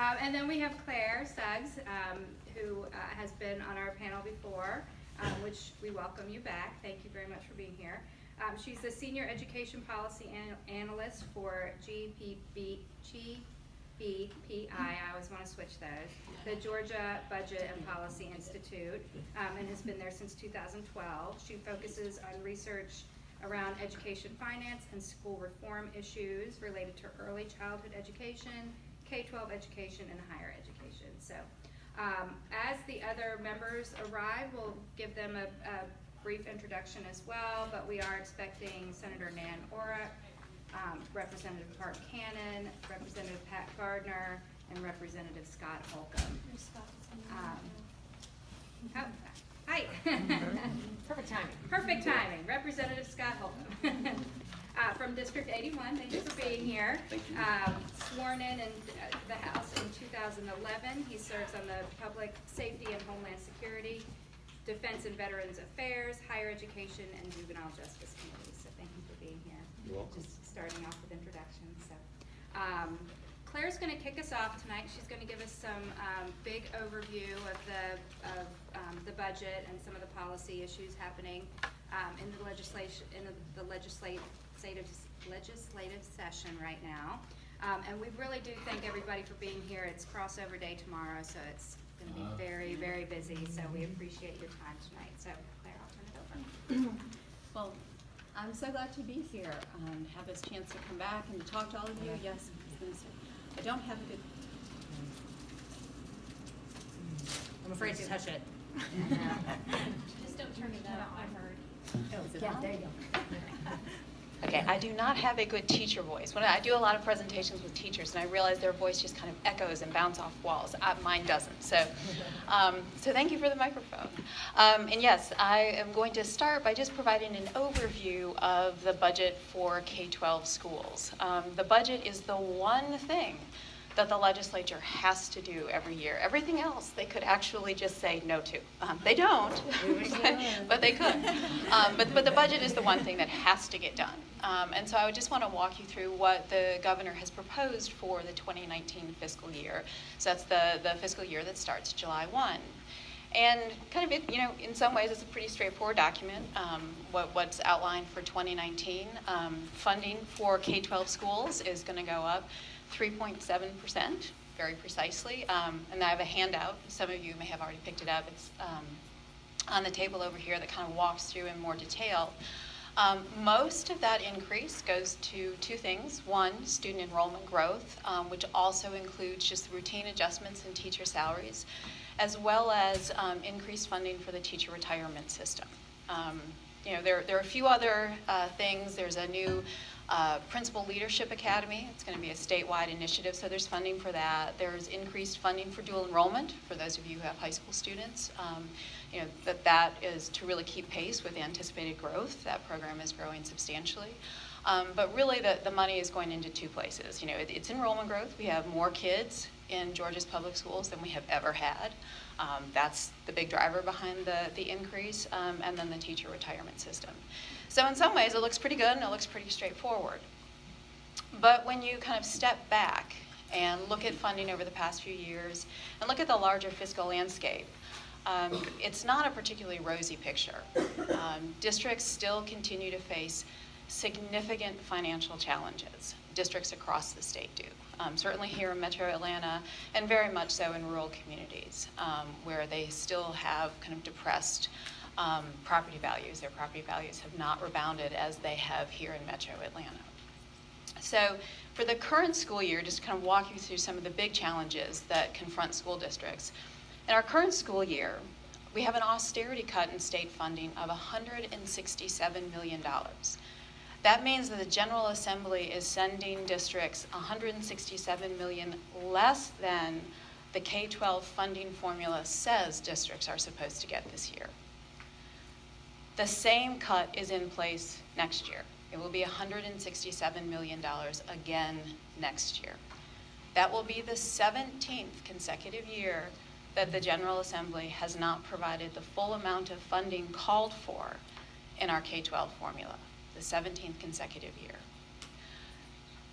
And then we have Claire Suggs, who has been on our panel before, which we welcome you back. Thank you very much for being here. She's the Senior Education Policy Analyst for GBPI, I always want to switch those, the Georgia Budget and Policy Institute, and has been there since 2012. She focuses on research around education finance and school reform issues related to early childhood education, K-12 education, and higher education. So as the other members arrive, we'll give them a brief introduction as well, but we are expecting Senator Nan Orrick, Representative Park Cannon, Representative Pat Gardner, and Representative Scott Holcomb. Oh, hi. Perfect timing. Perfect timing. Representative Scott Holcomb. From District 81, thank you for being here. Thank you. Sworn in the House in 2011. He serves on the Public Safety and Homeland Security, Defense and Veterans Affairs, Higher Education, and Juvenile Justice Committees. So thank you for being here. You're welcome. Just starting off with introductions. So, Claire's going to kick us off tonight. She's going to give us some big overview of the budget and some of the policy issues happening in the legislative session right now. And we really do thank everybody for being here. It's crossover day tomorrow, so it's going to be very, very busy. So we appreciate your time tonight. So Claire, I'll turn it over. Well, I'm so glad to be here and have this chance to come back and to talk to all of you. Yes, I don't have a good. I'm afraid to touch it. Just don't turn it up, I heard. Yeah, there you go. Okay, I do not have a good teacher voice. When I do a lot of presentations with teachers, and I realize their voice just kind of echoes and bounces off walls. Mine doesn't. So, so thank you for the microphone. And yes, I am going to start by just providing an overview of the budget for K-12 schools. The budget is the one thing that the legislature has to do every year. Everything else they could actually just say no to. They don't, but they could. But the budget is the one thing that has to get done. And so I would just want to walk you through what the governor has proposed for the 2019 fiscal year. So that's the fiscal year that starts July 1. And kind of, in some ways, it's a pretty straightforward document. What's outlined for 2019, funding for K-12 schools is going to go up 3.7%, very precisely. And I have a handout. Some of you may have already picked it up. It's on the table over here that kind of walks through in more detail. Most of that increase goes to two things. One, student enrollment growth, which also includes just routine adjustments in teacher salaries, as well as increased funding for the teacher retirement system. There are a few other things. There's a new Principal Leadership Academy. It's going to be a statewide initiative, so there's funding for that. There's increased funding for dual enrollment for those of you who have high school students. That is to really keep pace with anticipated growth. That program is growing substantially. But really the money is going into two places. It's enrollment growth. We have more kids in Georgia's public schools than we have ever had. That's the big driver behind the increase, and then the teacher retirement system. So in some ways it looks pretty good and it looks pretty straightforward. But when you kind of step back and look at funding over the past few years and look at the larger fiscal landscape, it's not a particularly rosy picture. Districts still continue to face significant financial challenges. Districts across the state do. Certainly here in Metro Atlanta, and very much so in rural communities, where they still have kind of depressed property values. Their property values have not rebounded as they have here in Metro Atlanta. So for the current school year, just to kind of walk you through some of the big challenges that confront school districts. In our current school year, we have an austerity cut in state funding of $167 million. That means that the General Assembly is sending districts $167 million less than the K-12 funding formula says districts are supposed to get this year. The same cut is in place next year. It will be $167 million again next year. That will be the 17th consecutive year that the General Assembly has not provided the full amount of funding called for in our K-12 formula, the 17th consecutive year.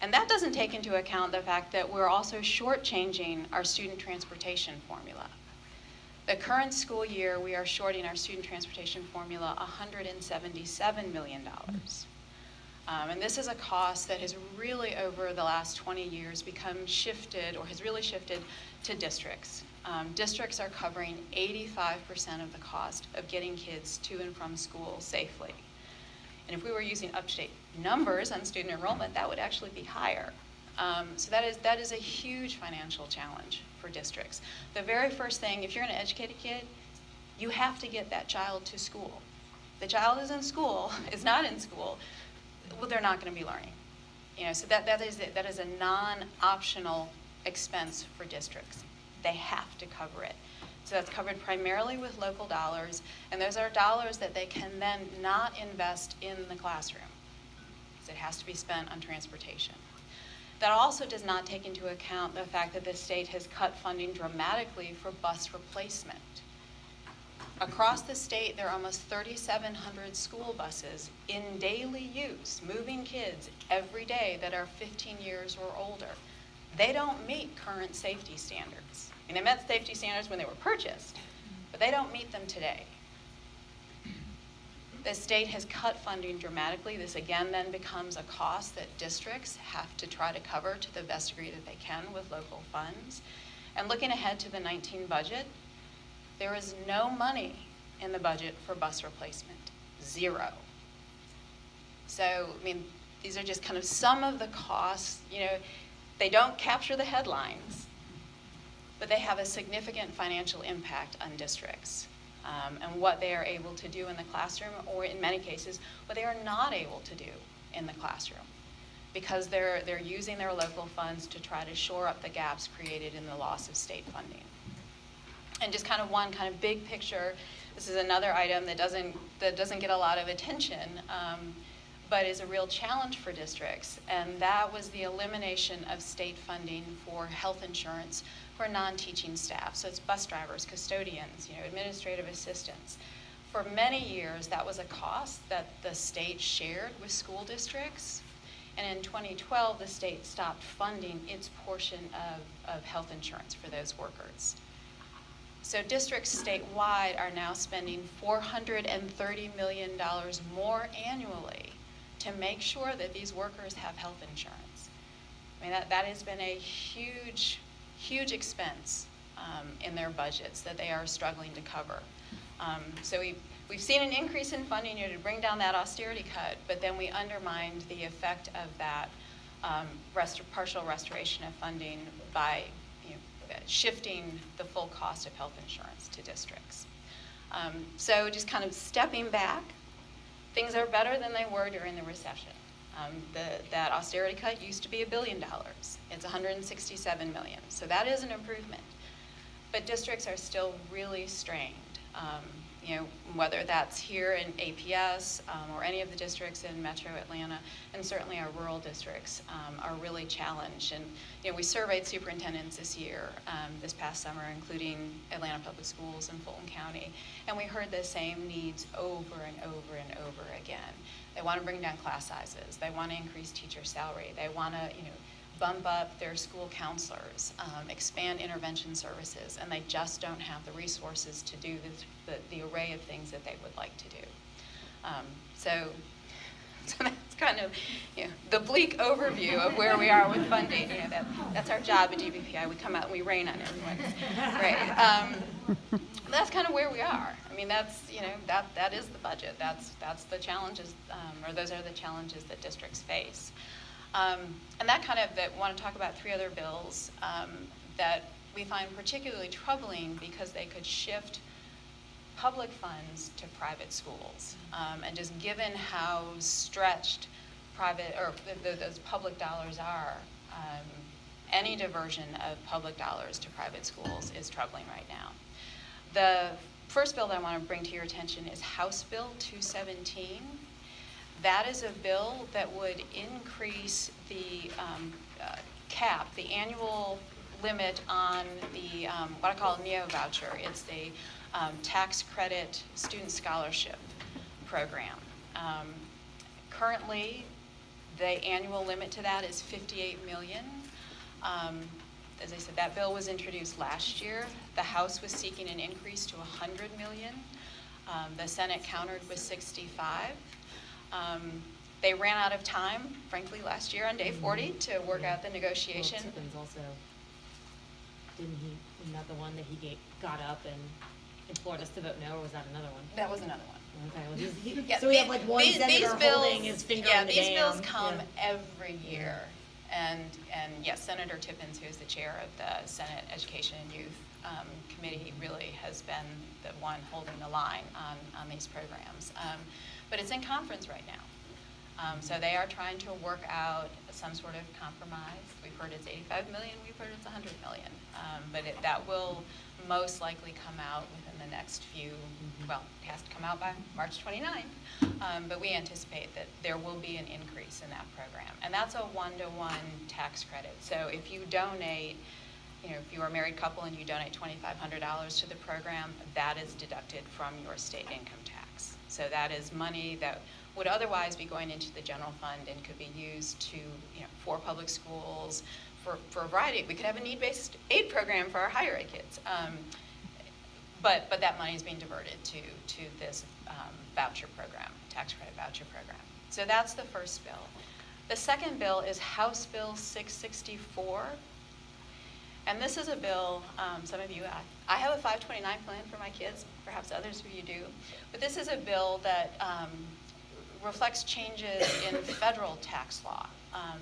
And that doesn't take into account the fact that we're also shortchanging our student transportation formula. The current school year, we are shorting our student transportation formula $177 million. And this is a cost that has really, over the last 20 years, become shifted, or has really shifted to districts. Districts are covering 85% of the cost of getting kids to and from school safely. And if we were using up-to-date numbers on student enrollment, that would actually be higher. So that is a huge financial challenge for districts. The very first thing, if you're going to educate a kid, you have to get that child to school. If the child is in school, is not in school, well, they're not going to be learning. So that is a non-optional expense for districts. They have to cover it. So that's covered primarily with local dollars, and those are dollars that they can then not invest in the classroom, because it has to be spent on transportation. That also does not take into account the fact that the state has cut funding dramatically for bus replacement. Across the state, there are almost 3,700 school buses in daily use, moving kids every day that are 15 years or older. They don't meet current safety standards. I mean, they met safety standards when they were purchased, but they don't meet them today. The state has cut funding dramatically. This again then becomes a cost that districts have to try to cover to the best degree that they can with local funds. And looking ahead to the 19 budget, there is no money in the budget for bus replacement, zero. So, I mean, these are just kind of some of the costs. They don't capture the headlines, but they have a significant financial impact on districts and what they are able to do in the classroom, or in many cases, what they are not able to do in the classroom, because they're using their local funds to try to shore up the gaps created in the loss of state funding. And just kind of one kind of big picture, this is another item that doesn't get a lot of attention, but is a real challenge for districts, and that was the elimination of state funding for health insurance for non-teaching staff. So it's bus drivers, custodians, administrative assistants. For many years, that was a cost that the state shared with school districts, and in 2012, the state stopped funding its portion of health insurance for those workers. So districts statewide are now spending $430 million more annually to make sure that these workers have health insurance. I mean, that has been a huge, huge expense in their budgets that they are struggling to cover. So we've seen an increase in funding to bring down that austerity cut, but then we undermined the effect of that partial restoration of funding by shifting the full cost of health insurance to districts. So just kind of stepping back, things are better than they were during the recession. That austerity cut used to be $1 billion. It's $167 million. So that is an improvement. But districts are still really strained. Whether that's here in APS or any of the districts in Metro Atlanta, and certainly our rural districts are really challenged. And we surveyed superintendents this past summer, including Atlanta Public Schools and Fulton County, and we heard the same needs over and over and over again. They want to bring down class sizes. They want to increase teacher salary. They want to, bump up their school counselors, expand intervention services, and they just don't have the resources to do the array of things that they would like to do. So that's kind of the bleak overview of where we are with funding. That's our job at GBPI. We come out and we rain on everyone. Right. That's kind of where we are. I mean, that's that is the budget. That's the challenges, or those are the challenges that districts face. And that want to talk about three other bills that we find particularly troubling because they could shift public funds to private schools. And just given how stretched those public dollars are, any diversion of public dollars to private schools is troubling right now. The first bill that I want to bring to your attention is House Bill 217. That is a bill that would increase the cap, the annual limit on the what I call a NEO voucher. It's the tax credit student scholarship program. Currently, The annual limit to that is $58 million. As I said, that bill was introduced last year. The House was seeking an increase to $100 million. The Senate countered with 65. They ran out of time, frankly, last year on day 40 to work out the negotiation. Well, Tippins also, isn't that the one that he got up and implored us to vote no, or was that another one? That was another one. Okay, well, Yeah, so we have like one these senator bills, holding his finger in the these dam. bills come Yeah. every year. And yes, Senator Tippins, who is the chair of the Senate Education and Youth Committee, really has been the one holding the line on these programs. But it's in conference right now. So they are trying to work out some sort of compromise. We've heard it's $85 million, we've heard it's $100 million. But that will most likely come out within the next few, well, it has to come out by March 29th. But we anticipate that there will be an increase in that program. And that's a one-to-one tax credit. So if you donate, if you are a married couple and you donate $2,500 to the program, that is deducted from your state income tax. So that is money that would otherwise be going into the general fund and could be used to, for public schools, for a variety. We could have a need-based aid program for our higher ed kids. But that money is being diverted to this voucher program, tax credit voucher program. So that's the first bill. The second bill is House Bill 664. And this is a bill, some of you, I have a 529 plan for my kids, perhaps others of you do, but this is a bill that reflects changes in federal tax law.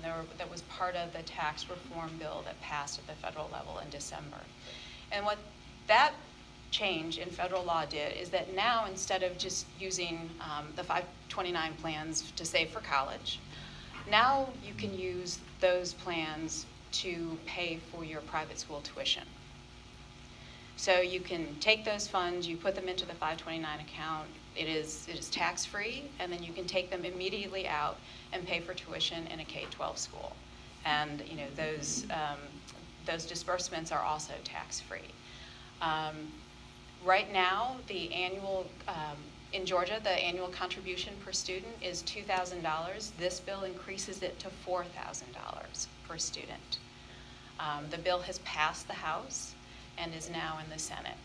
That was part of the tax reform bill that passed at the federal level in December. And what that change in federal law did is that now, instead of just using the 529 plans to save for college, now you can use those plans to pay for your private school tuition. So you can take those funds, you put them into the 529 account, it is tax-free, and then you can take them immediately out and pay for tuition in a K-12 school. And those disbursements are also tax-free. Right now, the annual, in Georgia, the annual contribution per student is $2,000. This bill increases it to $4,000 per student. The bill has passed the House and is now in the Senate.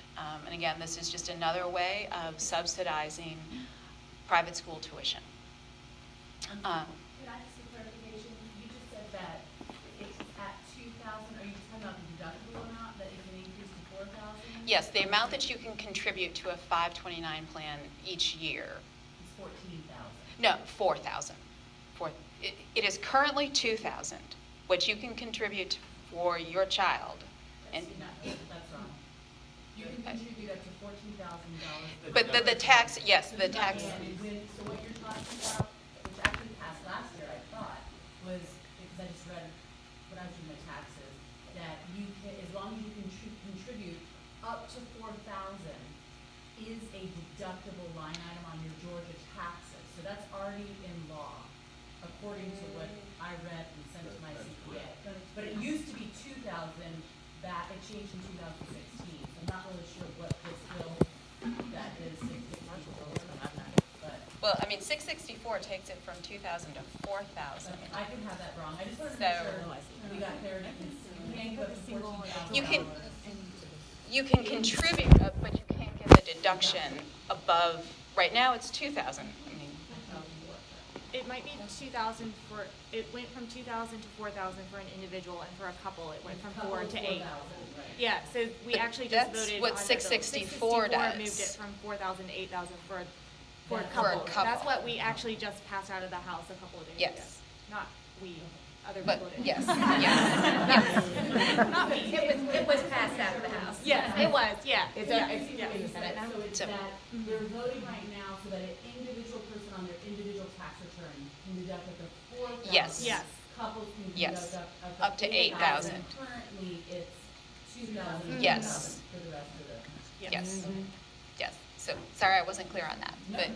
And again, this is just another way of subsidizing private school tuition. Could I ask a clarification? You just said that it's at 2,000. Are you just talking about the deductible amount, that it can increase to 4,000? Yes, the amount that you can contribute to a 529 plan each year. It's 14,000. No, 4,000. It is currently 2,000, which you can contribute for your child. And That's wrong. You can contribute up to $14,000. but the tax, yes, the tax. So what you're talking about, which actually passed last year, I thought, was, because I just read when I was doing my taxes, that you can, as long as you can contribute up to $4,000 is a deductible line item on your Georgia taxes. So that's already in law, according to what I read and sent to my CPA. But it used to be 2,000. That it changed in 2016. So I'm not really sure what this bill that is 664. But Well, I mean, 664 takes it from 2,000 to 4,000. I can have that wrong. I just wanted to So- make sure we got clarity. You can't go to $14,000. You can contribute, but you can't get the deduction above. Right now, it's 2,000. I mean, It might be 2,000 for, it went from 2,000 to 4,000 for an individual, and for a couple, it went from 4 to 8. 4,000, right. Yeah, so we But actually just that's voted. what on the bill. 664 does. moved it from 4,000 to 8,000 for a For a couple. That's couple. what we actually just passed out of the House a couple of days ago. Yes. Not we, other But people did. yes, yes. Not me. It was passed out of the House. Yes, it was, yeah. It's Yeah. in the Senate now? So it's So- that they're voting right now so that an individual person on their individual tax return can deduct up to 4,000. Yes. Yes. Couples can Yes. deduct Up to 8,000. Currently, it's 2,000. Yes. For the rest of the. Yes, yes. So, sorry I wasn't clear on that, but.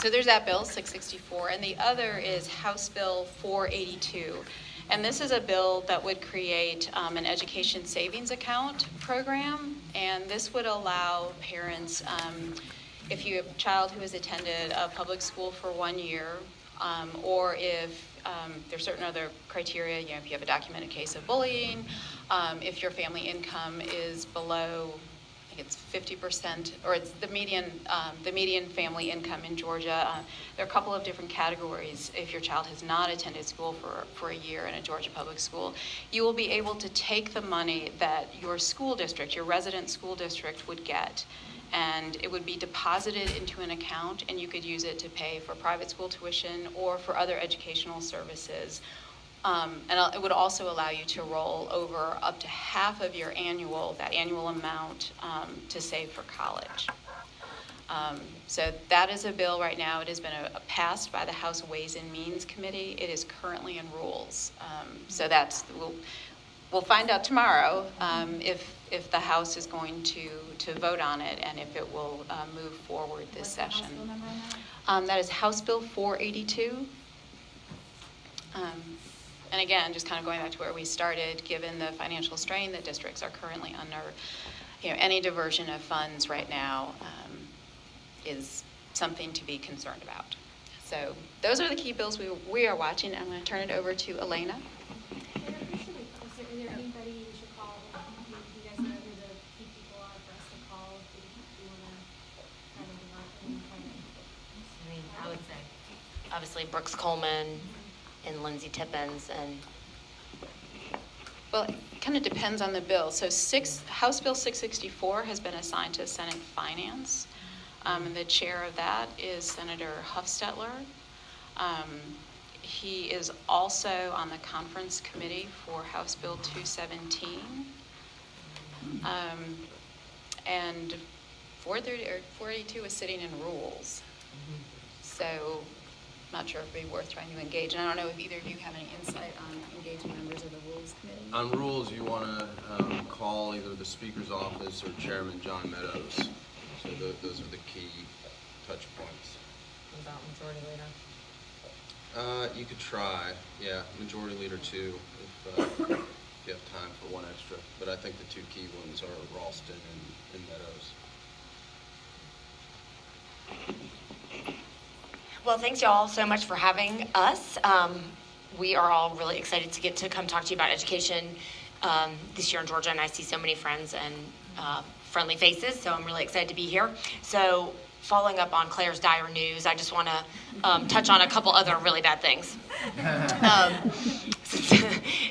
So there's that bill, 664, and the other is House Bill 482. And this is a bill that would create an education savings account program, and this would allow parents, if you have a child who has attended a public school for 1 year, or if there's certain other criteria, if you have a documented case of bullying, if your family income is below, I think it's 50%, or it's the median family income in Georgia. There are a couple of different categories. If your child has not attended school for a year in a Georgia public school, you will be able to take the money that your school district, your resident school district would get, and it would be deposited into an account, and you could use it to pay for private school tuition or for other educational services. And it would also allow you to roll over up to half of your that annual amount to save for college. So that is a bill right now. It has been passed by the House Ways and Means Committee. It is currently in rules. So we'll find out tomorrow if the House is going to vote on it and if it will move forward this session. What's the House bill number on that? That is House Bill 482. And again, just kind of going back to where we started, given the financial strain that districts are currently under, any diversion of funds right now is something to be concerned about. So those are the key bills we are watching. I'm going to turn it over to Elena. Is there anybody we should call? Do you guys know who the key people are for us to call if we want to kind of develop any I would say, obviously Brooks Coleman and Lindsay Tippins and. Well, it kind of depends on the bill. So House Bill 664 has been assigned to Senate Finance. And the chair of that is Senator Huffstetler. He is also on the conference committee for House Bill 217. And 482 is sitting in rules. So I'm not sure if it would be worth trying to engage. And I don't know if either of you have any insight on engaging members of the Rules Committee. On rules, you want to call either the Speaker's office or Chairman John Meadows. So those are the key touch points. What about Majority Leader? You could try, Majority Leader too, if you have time for one extra. But I think the two key ones are Ralston and Meadows. Well, thanks y'all so much for having us. We are all really excited to get to come talk to you about education this year in Georgia, and I see so many friends and friendly faces, so I'm really excited to be here. So following up on Claire's dire news, I just want to touch on a couple other really bad things.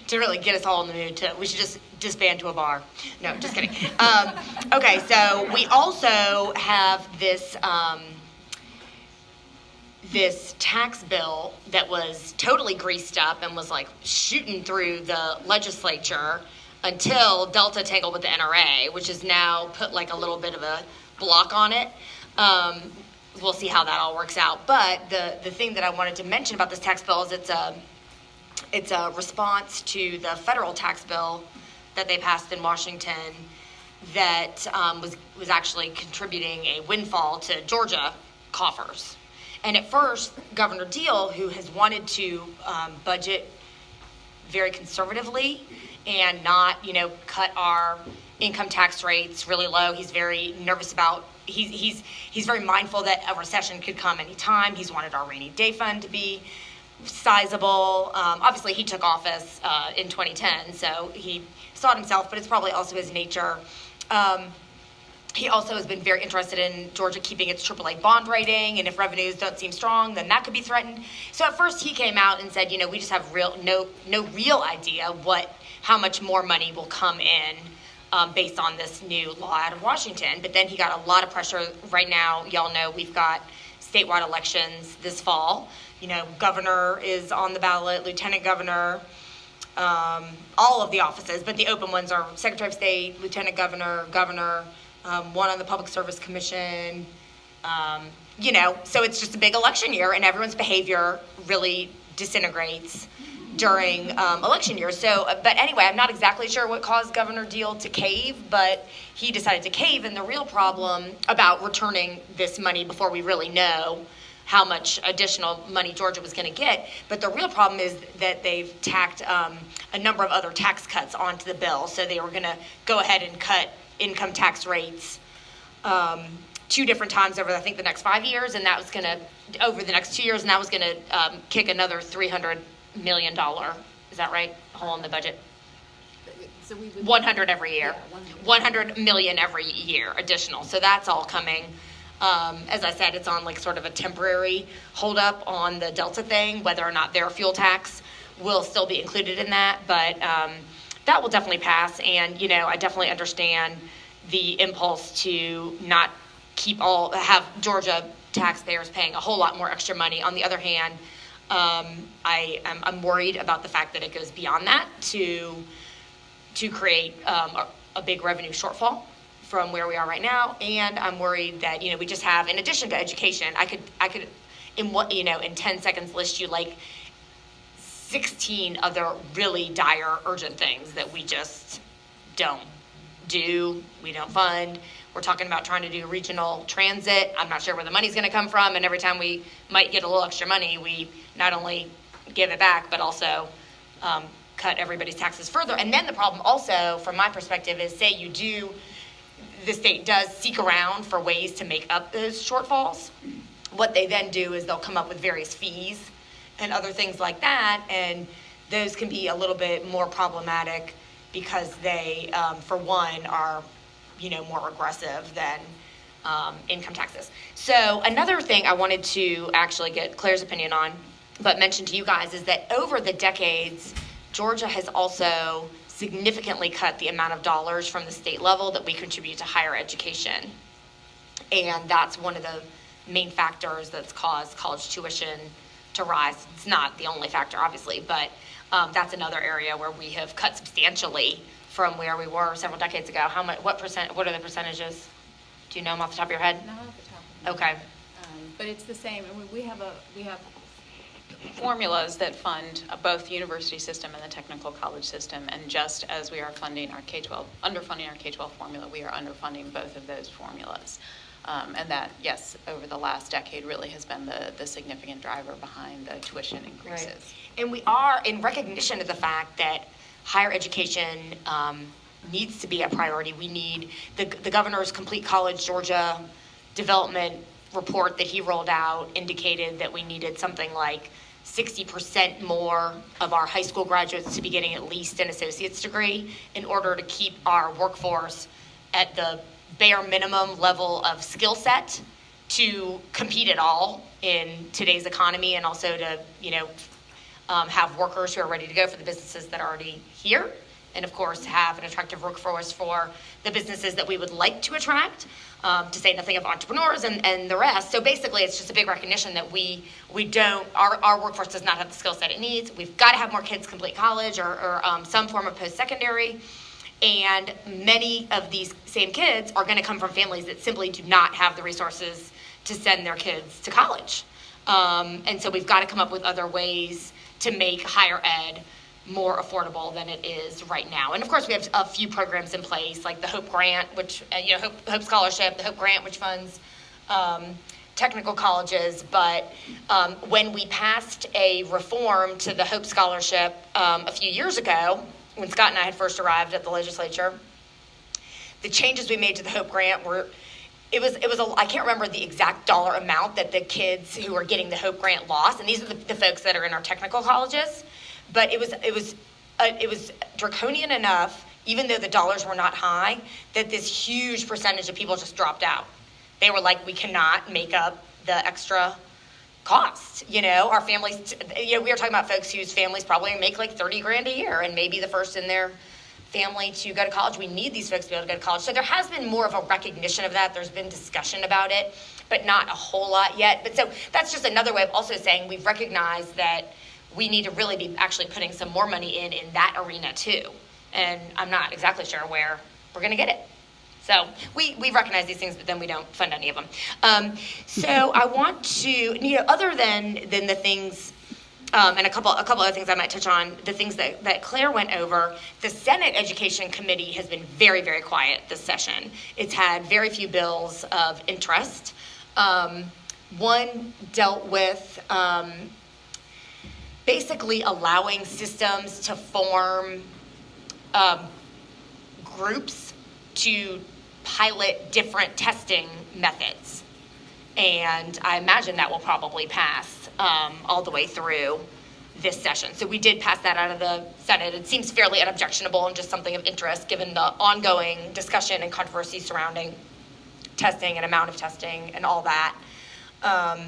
To really get us all in the mood, we should just disband to a bar. No, just kidding. Okay, so we also have this tax bill that was totally greased up and was like shooting through the legislature until Delta tangled with the NRA, which has now put like a little bit of a block on it. We'll see how that all works out. But the thing that I wanted to mention about this tax bill is it's a response to the federal tax bill that they passed in Washington that was actually contributing a windfall to Georgia coffers. And at first, Governor Deal, who has wanted to budget very conservatively and not, cut our income tax rates really low, he's very nervous about. He's very mindful that a recession could come anytime. He's wanted our rainy day fund to be sizable. Obviously, he took office in 2010, so he saw it himself, but it's probably also his nature. He also has been very interested in Georgia keeping its AAA bond rating, and if revenues don't seem strong, then that could be threatened. So at first he came out and said, we just have no real idea how much more money will come in based on this new law out of Washington. But then he got a lot of pressure. Right now, y'all know we've got statewide elections this fall. Governor is on the ballot, lieutenant governor, all of the offices, but the open ones are Secretary of State, lieutenant governor, governor, one on the Public Service Commission, so it's just a big election year and everyone's behavior really disintegrates during election year. So, but anyway, I'm not exactly sure what caused Governor Deal to cave, but he decided to cave, and the real problem about returning this money before we really know how much additional money Georgia was going to get, but the real problem is that they've tacked a number of other tax cuts onto the bill. So they were going to go ahead and cut income tax rates 2 different times over, I think, the next 5 years, and that was going to, over the next 2 years, and that was going to kick another $300 million, is that right, hole in the budget? So we would. 100 every year. Yeah, 100 million every year additional. So that's all coming. As I said, it's on like sort of a temporary holdup on the Delta thing, whether or not their fuel tax will still be included in that. But that will definitely pass. And, you know, I definitely understand the impulse to not have Georgia taxpayers paying a whole lot more extra money. On the other hand, I'm worried about the fact that it goes beyond that to create a big revenue shortfall from where we are right now, and I'm worried that, you know, we just have, in addition to education, I could in 10 seconds list you like 16 other really dire urgent things that we just don't do, we don't fund. We're talking about trying to do regional transit. I'm not sure where the money's going to come from, and every time we might get a little extra money, we not only give it back, but also cut everybody's taxes further. And then the problem also, from my perspective, is say the state does seek around for ways to make up those shortfalls. What they then do is they'll come up with various fees and other things like that, and those can be a little bit more problematic because they, for one, are, you know, more aggressive than income taxes. So another thing I wanted to actually get Claire's opinion on, but mention to you guys, is that over the decades, Georgia has also significantly cut the amount of dollars from the state level that we contribute to higher education. And that's one of the main factors that's caused college tuition to rise. It's not the only factor, obviously, but that's another area where we have cut substantially from where we were several decades ago. What are the percentages? Do you know them off the top of your head? Not off the top of my Okay. head. But it's the same, and we have Formulas that fund both the university system and the technical college system, and just as we are funding our K-12, underfunding our K-12 formula, we are underfunding both of those formulas. And that, yes, over the last decade really has been the significant driver behind the tuition increases. Right. And we are, in recognition of the fact that higher education needs to be a priority, we need the governor's Complete College Georgia development report that he rolled out indicated that we needed something like 60% more of our high school graduates to be getting at least an associate's degree in order to keep our workforce at the bare minimum level of skill set to compete at all in today's economy, and also to, you know, have workers who are ready to go for the businesses that are already here, and of course have an attractive workforce for the businesses that we would like to attract, to say nothing of entrepreneurs and the rest. So basically it's just a big recognition that our workforce does not have the skill set it needs. We've got to have more kids complete college or some form of post-secondary, and many of these same kids are going to come from families that simply do not have the resources to send their kids to college. And so we've got to come up with other ways to make higher ed more affordable than it is right now. And of course we have a few programs in place, like the Hope Grant, which, Hope Scholarship, the Hope Grant, which funds technical colleges. But when we passed a reform to the Hope Scholarship a few years ago, when Scott and I had first arrived at the legislature, the changes we made to the Hope Grant were, I can't remember the exact dollar amount that the kids who are getting the Hope Grant lost, and these are the folks that are in our technical colleges, but it was draconian enough, even though the dollars were not high, that this huge percentage of people just dropped out. They were like, we cannot make up the extra cost. Our families, we are talking about folks whose families probably make like 30 grand a year and maybe the first in their family to go to college. We need these folks to be able to go to college. So there has been more of a recognition of that. There's been discussion about it, but not a whole lot yet. But so that's just another way of also saying we've recognized that we need to really be actually putting some more money in that arena too. And I'm not exactly sure where we're going to get it. So we recognize these things, but then we don't fund any of them. So I want to, other than the things, and a couple other things I might touch on, the things that Claire went over, the Senate Education Committee has been very, very quiet this session. It's had very few bills of interest. One dealt with basically allowing systems to form groups to pilot different testing methods. And I imagine that will probably pass all the way through this session. So we did pass that out of the Senate. It seems fairly unobjectionable and just something of interest given the ongoing discussion and controversy surrounding testing and amount of testing and all that. I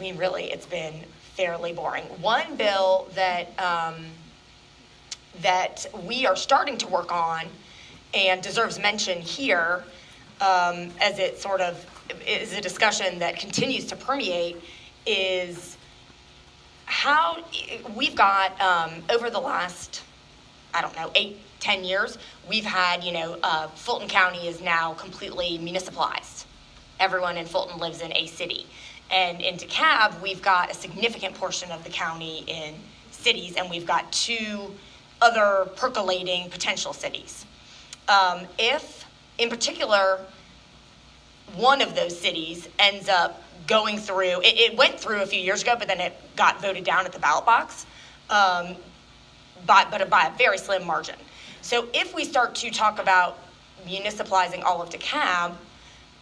mean, really, it's been fairly boring. One bill that that we are starting to work on and deserves mention here, as it sort of is a discussion that continues to permeate, is how we've got over the last, I don't know, 8-10 years, we've had, Fulton County is now completely municipalized. Everyone in Fulton lives in a city. And in DeKalb, we've got a significant portion of the county in cities, and we've got 2 other percolating potential cities. If, in particular, one of those cities ends up going through, it went through a few years ago, but then it got voted down at the ballot box, by a very slim margin. So if we start to talk about municipalizing all of DeKalb,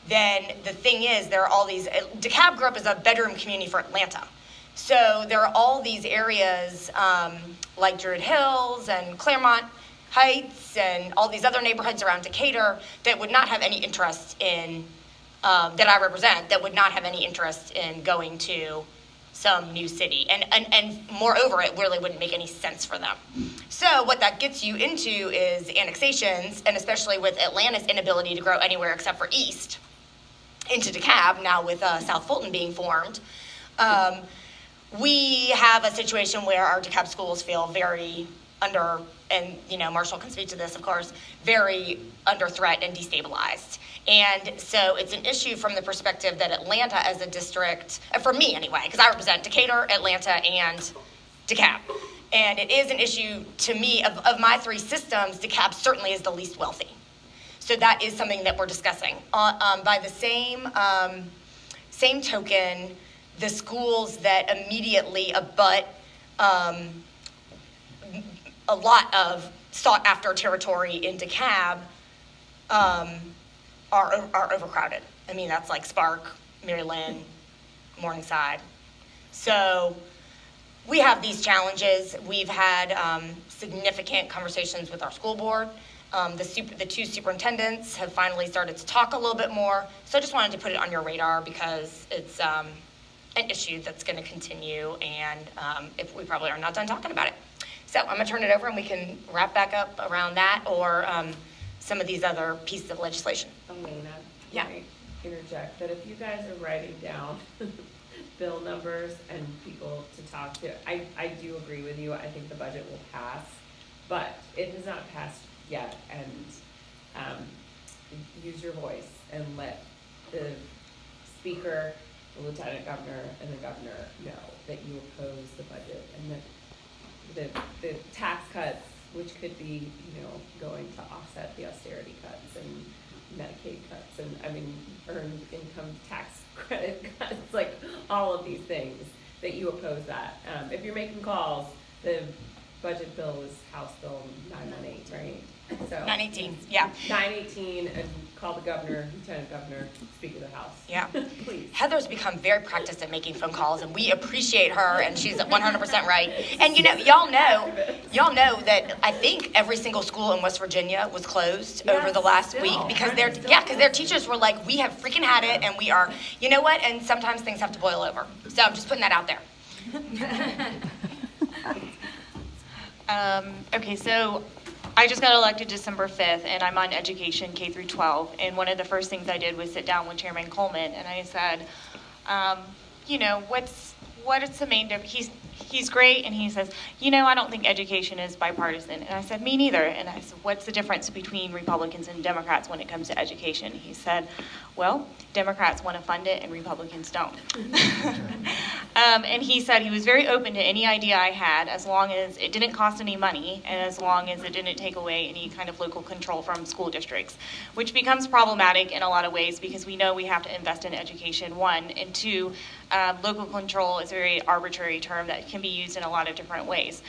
then the thing is, there are all these, DeKalb grew up as a bedroom community for Atlanta. So there are all these areas like Druid Hills and Claremont Heights and all these other neighborhoods around Decatur that would not have any interest in, that I represent, that would not have any interest in going to some new city. And moreover, it really wouldn't make any sense for them. So what that gets you into is annexations, and especially with Atlanta's inability to grow anywhere except for east into DeKalb, now with South Fulton being formed. We have a situation where our DeKalb schools feel very under, and Marshall can speak to this, of course, very under threat and destabilized. And so it's an issue from the perspective that Atlanta as a district, for me anyway, because I represent Decatur, Atlanta, and DeKalb. And it is an issue to me, of my 3 systems, DeKalb certainly is the least wealthy. So that is something that we're discussing. By the same token, the schools that immediately abut a lot of sought after territory in DeKalb are overcrowded. I mean, that's like Spark, Maryland, Morningside. So we have these challenges. We've had significant conversations with our school board. The 2 superintendents have finally started to talk a little bit more. So I just wanted to put it on your radar because it's an issue that's going to continue, and if we probably are not done talking about it. So I'm going to turn it over, and we can wrap back up around that or some of these other pieces of legislation. Elena, Yeah. can I interject that if you guys are writing down bill numbers and people to talk to, I do agree with you. I think the budget will pass, but it has not passed yet. And use your voice and let the speaker, the lieutenant governor, and the governor know that you oppose the budget and that the tax cuts, which could be, going to offset the austerity cuts and Medicaid cuts and, earned income tax credit cuts, like all of these things, that you oppose that. If you're making calls, the budget bill is House Bill 918, right? So 918, yeah. 918, and call the governor, lieutenant governor, speaker of the House. Yeah. Please. Heather's become very practiced at making phone calls, and we appreciate her, and she's 100% right. And y'all know that I think every single school in West Virginia was closed over the last week because their teachers were like, we have freaking had it, and we are, you know what? And sometimes things have to boil over. So I'm just putting that out there. Okay, so I just got elected December 5th, and I'm on education K through 12. And one of the first things I did was sit down with Chairman Coleman, and I said, what's the main difference? He's great, and he says, I don't think education is bipartisan. And I said, me neither. And I said, what's the difference between Republicans and Democrats when it comes to education? He said, well, Democrats want to fund it, and Republicans don't. And he said he was very open to any idea I had as long as it didn't cost any money and as long as it didn't take away any kind of local control from school districts, which becomes problematic in a lot of ways because we know we have to invest in education, one, and two, local control is a very arbitrary term that can be used in a lot of different ways.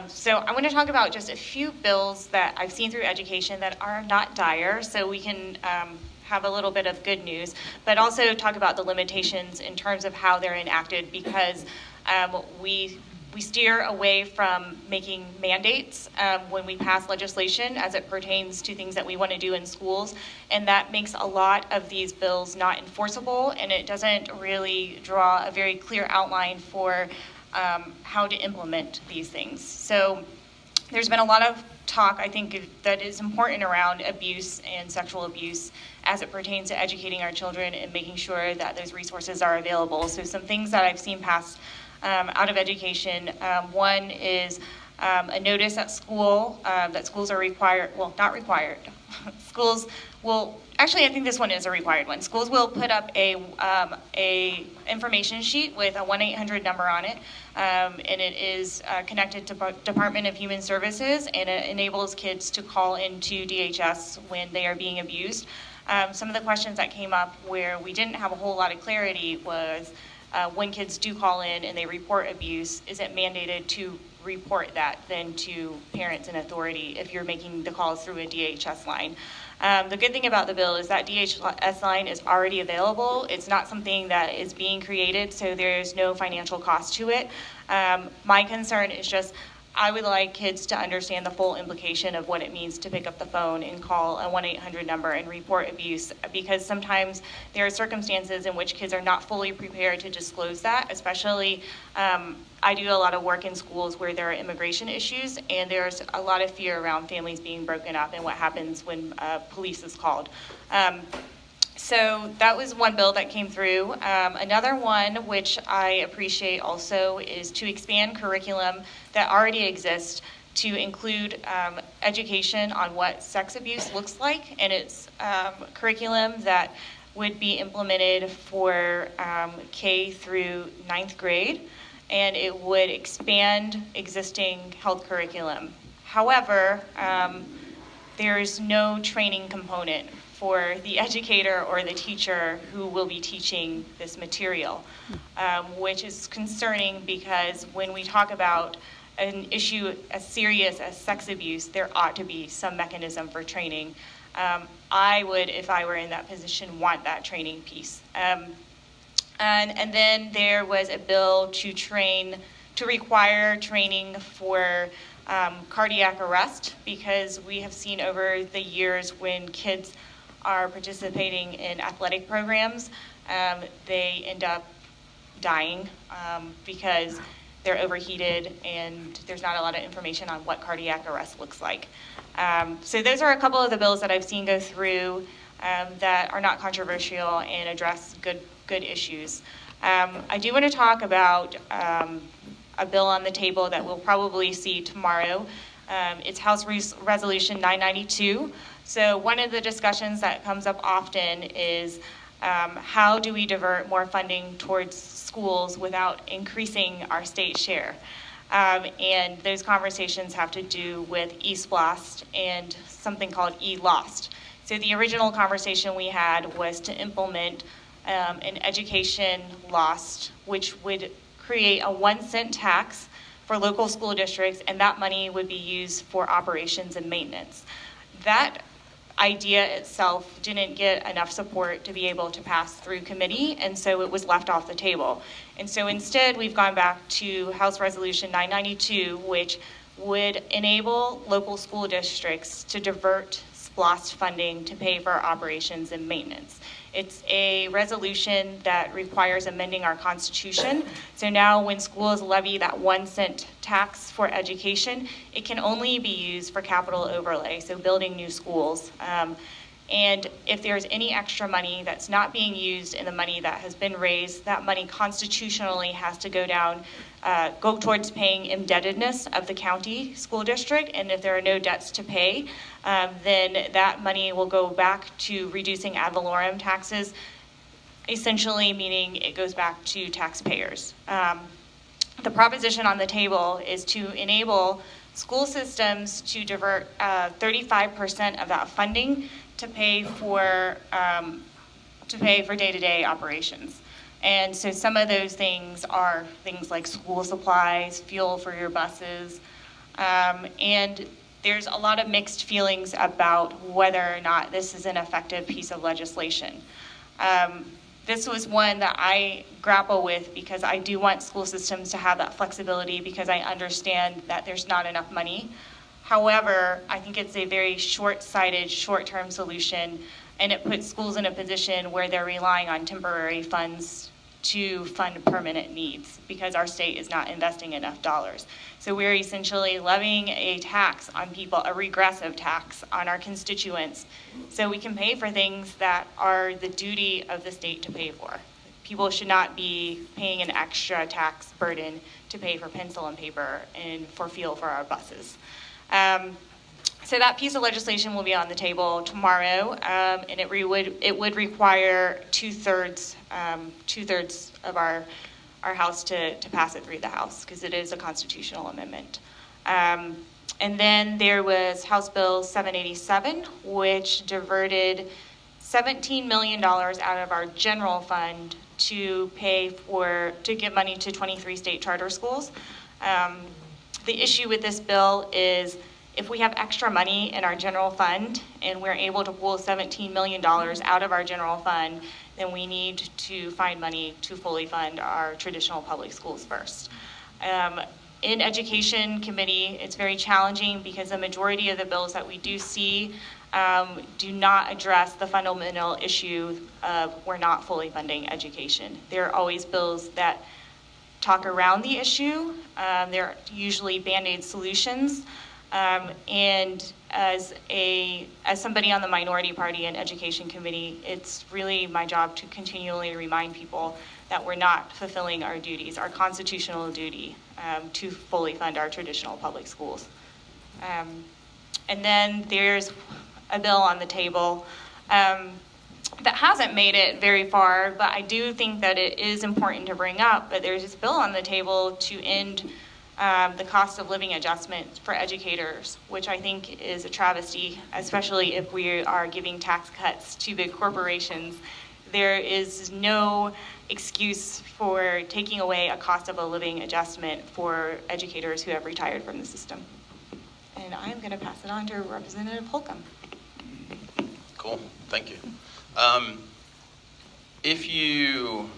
So I want to talk about just a few bills that I've seen through education that are not dire, so we can have a little bit of good news, but also talk about the limitations in terms of how they're enacted because we steer away from making mandates when we pass legislation as it pertains to things that we want to do in schools, and that makes a lot of these bills not enforceable, and it doesn't really draw a very clear outline for how to implement these things. So there's been a lot of talk, I think, that is important around abuse and sexual abuse as it pertains to educating our children and making sure that those resources are available. So some things that I've seen passed out of education, one is a notice at school that schools are required, well, not required, schools will, actually I think this one is a required one. Schools will put up a information sheet with a 1-800 number on it, and it is connected to Department of Human Services, and it enables kids to call into DHS when they are being abused. Some of the questions that came up where we didn't have a whole lot of clarity was when kids do call in and they report abuse, is it mandated to report that then to parents and authority if you're making the calls through a DHS line? The good thing about the bill is that DHS line is already available. It's not something that is being created, so there's no financial cost to it. My concern is just I would like kids to understand the full implication of what it means to pick up the phone and call a 1-800 number and report abuse, because sometimes there are circumstances in which kids are not fully prepared to disclose that, especially I do a lot of work in schools where there are immigration issues, and there's a lot of fear around families being broken up and what happens when police is called. So that was one bill that came through. Another one, which I appreciate also, is to expand curriculum that already exists to include education on what sex abuse looks like, and it's curriculum that would be implemented for K through 9th grade, and it would expand existing health curriculum. However, there's no training component for the educator or the teacher who will be teaching this material, which is concerning because when we talk about an issue as serious as sex abuse, there ought to be some mechanism for training. I would, if I were in that position, want that training piece. And then there was a bill to require training for cardiac arrest, because we have seen over the years when kids are participating in athletic programs, they end up dying because they're overheated and there's not a lot of information on what cardiac arrest looks like. So those are a couple of the bills that I've seen go through that are not controversial and address good issues. I do want to talk about a bill on the table that we'll probably see tomorrow. It's House Resolution 992. So one of the discussions that comes up often is how do we divert more funding towards schools without increasing our state share? And those conversations have to do with eSPLAST and something called eLost. So the original conversation we had was to implement an education lost, which would create a 1-cent tax for local school districts, and that money would be used for operations and maintenance. That idea itself didn't get enough support to be able to pass through committee, and so it was left off the table. And so instead, we've gone back to House Resolution 992, which would enable local school districts to divert SPLOST funding to pay for operations and maintenance. It's a resolution that requires amending our Constitution. So now when schools levy that 1-cent tax for education, it can only be used for capital overlay, so building new schools. And if there's any extra money that's not being used in the money that has been raised, that money constitutionally has to go towards paying indebtedness of the county school district. And if there are no debts to pay, then that money will go back to reducing ad valorem taxes essentially meaning it goes back to taxpayers. The proposition on the table is to enable school systems to divert 35% of that funding to pay for day-to-day operations. And so some of those things are things like school supplies, fuel for your buses, and there's a lot of mixed feelings about whether or not this is an effective piece of legislation. This was one that I grapple with because I do want school systems to have that flexibility because I understand that there's not enough money. However, I think it's a very short-sighted, short-term solution, and it puts schools in a position where they're relying on temporary funds to fund permanent needs because our state is not investing enough dollars. So we're essentially levying a tax on people, a regressive tax on our constituents, so we can pay for things that are the duty of the state to pay for. People should not be paying an extra tax burden to pay for pencil and paper and for fuel for our buses. So that piece of legislation will be on the table tomorrow, and it would require two-thirds of our House to pass it through the House because it is a constitutional amendment. And then there was House Bill 787, which diverted $17 million out of our general fund to give money to 23 state charter schools. The issue with this bill is if we have extra money in our general fund and we're able to pull $17 million out of our general fund, then we need to find money to fully fund our traditional public schools first. In Education Committee, it's very challenging because the majority of the bills that we do see do not address the fundamental issue of we're not fully funding education. There are always bills that talk around the issue. They're usually Band-Aid solutions. And as somebody on the minority party and Education Committee, it's really my job to continually remind people that we're not fulfilling our duties, our constitutional duty, to fully fund our traditional public schools. And then there's a bill on the table that hasn't made it very far, but I do think that it is important to bring up. But there's this bill on the table to end the cost of living adjustment for educators, which I think is a travesty, especially if we are giving tax cuts to big corporations. There is no excuse for taking away a cost of a living adjustment for educators who have retired from the system. And I am going to pass it on to Representative Holcomb. Cool, thank you. If you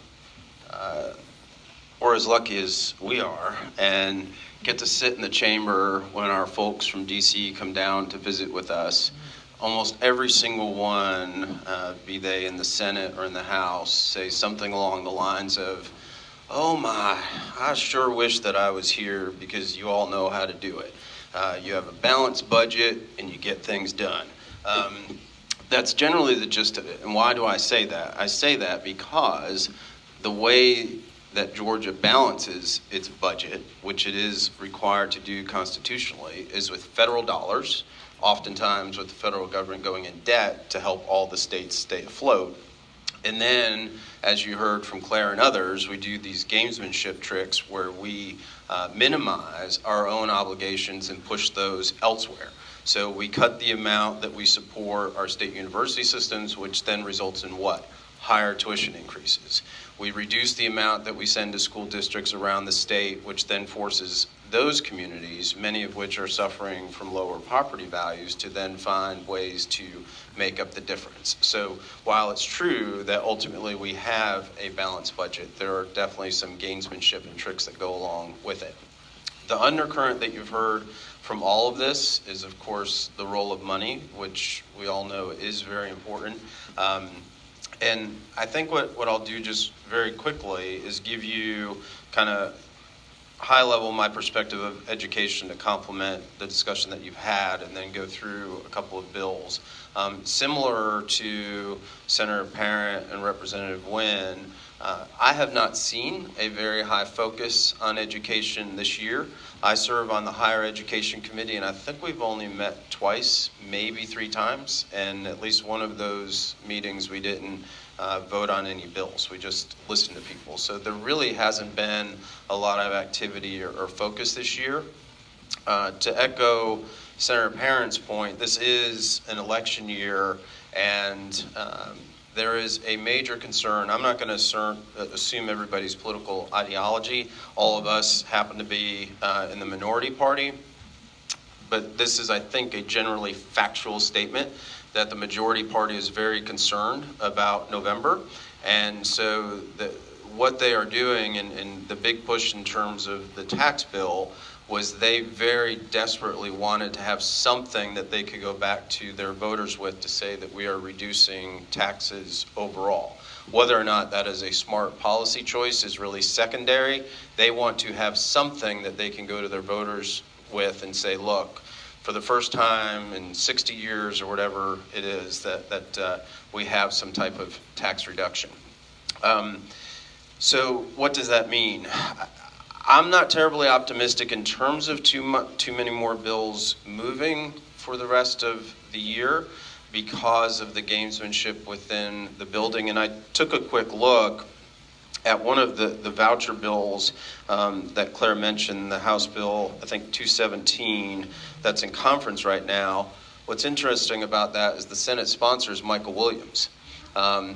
or as lucky as we are and get to sit in the chamber when our folks from DC come down to visit with us, almost every single one, be they in the Senate or in the House, say something along the lines of, oh my, I sure wish that I was here because you all know how to do it. You have a balanced budget and you get things done. That's generally the gist of it. And why do I say that? I say that because the way that Georgia balances its budget, which it is required to do constitutionally, is with federal dollars, oftentimes with the federal government going in debt to help all the states stay afloat. And then, as you heard from Claire and others, we do these gamesmanship tricks where we minimize our own obligations and push those elsewhere. So we cut the amount that we support our state university systems, which then results in what? Higher tuition increases. We reduce the amount that we send to school districts around the state, which then forces those communities, many of which are suffering from lower property values, to then find ways to make up the difference. So while it's true that ultimately we have a balanced budget, there are definitely some gamesmanship and tricks that go along with it. The undercurrent that you've heard from all of this is, of course, the role of money, which we all know is very important. And I think what I'll do just very quickly is give you kind of high level my perspective of education to complement the discussion that you've had, and then go through a couple of bills. Similar to Senator Parent and Representative Wynn, I have not seen a very high focus on education this year. I serve on the Higher Education Committee, and I think we've only met twice, maybe 3 times, and at least one of those meetings we didn't vote on any bills. We just listened to people. So there really hasn't been a lot of activity or focus this year. To echo Senator Parent's point, this is an election year, and there is a major concern. I'm not going to assume everybody's political ideology. All of us happen to be in the minority party. But this is, I think, a generally factual statement that the majority party is very concerned about November. And so what they are doing, and the big push in terms of the tax bill, was they very desperately wanted to have something that they could go back to their voters with to say that we are reducing taxes overall. Whether or not that is a smart policy choice is really secondary. They want to have something that they can go to their voters with and say, look, for the first time in 60 years or whatever it is that we have some type of tax reduction. So what does that mean? I'm not terribly optimistic in terms of too many more bills moving for the rest of the year because of the gamesmanship within the building. And I took a quick look at one of the voucher bills that Claire mentioned, the House Bill, I think 217, that's in conference right now. What's interesting about that is the Senate sponsor is Michael Williams.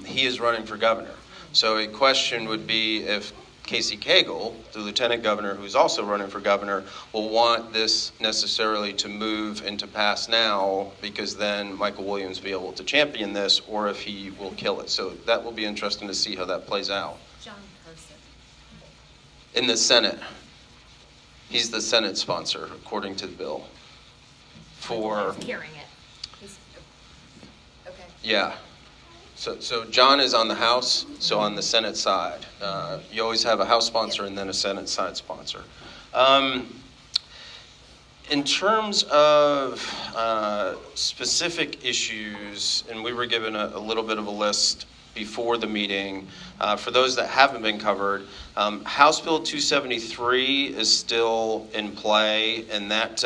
He is running for governor. So a question would be if Casey Cagle, the lieutenant governor who's also running for governor, will want this necessarily to move and to pass now, because then Michael Williams will be able to champion this, or if he will kill it. So that will be interesting to see how that plays out. John Person. In the Senate. He's the Senate sponsor, according to the bill. For, Hearing it. Okay. yeah. So John is on the House, so on the Senate side. You always have a House sponsor and then a Senate side sponsor. In terms of specific issues, and we were given a little bit of a list before the meeting, for those that haven't been covered, House Bill 273 is still in play, and that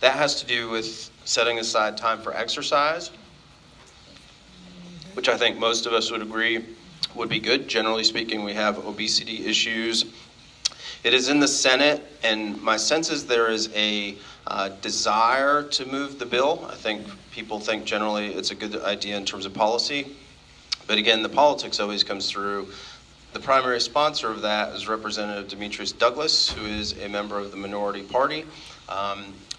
has to do with setting aside time for exercise, which I think most of us would agree would be good. Generally speaking, we have obesity issues. It is in the Senate, and my sense is there is a desire to move the bill. I think people think generally it's a good idea in terms of policy. But again, the politics always comes through. The primary sponsor of that is Representative Demetrius Douglas, who is a member of the minority party.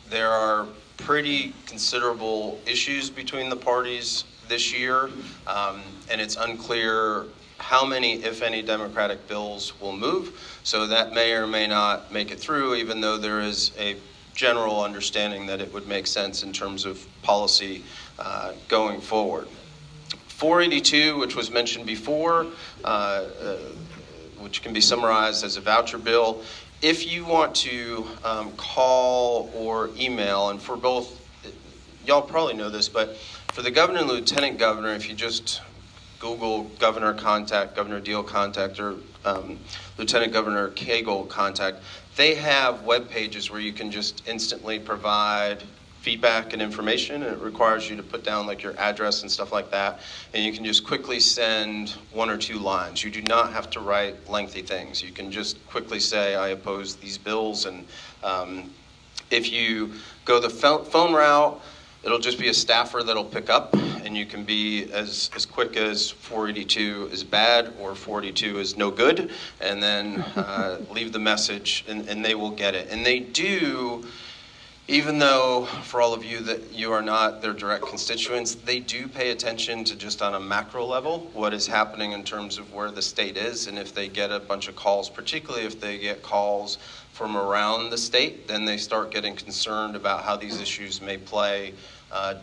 There are pretty considerable issues between the parties this year, and it's unclear how many, if any, Democratic bills will move. So that may or may not make it through, even though there is a general understanding that it would make sense in terms of policy going forward. 482, which was mentioned before, which can be summarized as a voucher bill. If you want to call or email, and for both, y'all probably know this, but for the governor and lieutenant governor, if you just Google governor contact, Governor Deal contact, or Lieutenant Governor Cagle contact, they have web pages where you can just instantly provide feedback and information, and it requires you to put down like your address and stuff like that, and you can just quickly send 1 or 2 lines. You do not have to write lengthy things. You can just quickly say, I oppose these bills, and if you go the phone route, it'll just be a staffer that'll pick up, and you can be as quick as 482 is bad or 482 is no good, and then leave the message, and they will get it. And they do, even though for all of you that you are not their direct constituents, they do pay attention to just on a macro level what is happening in terms of where the state is, and if they get a bunch of calls, particularly if they get calls from around the state, then they start getting concerned about how these issues may play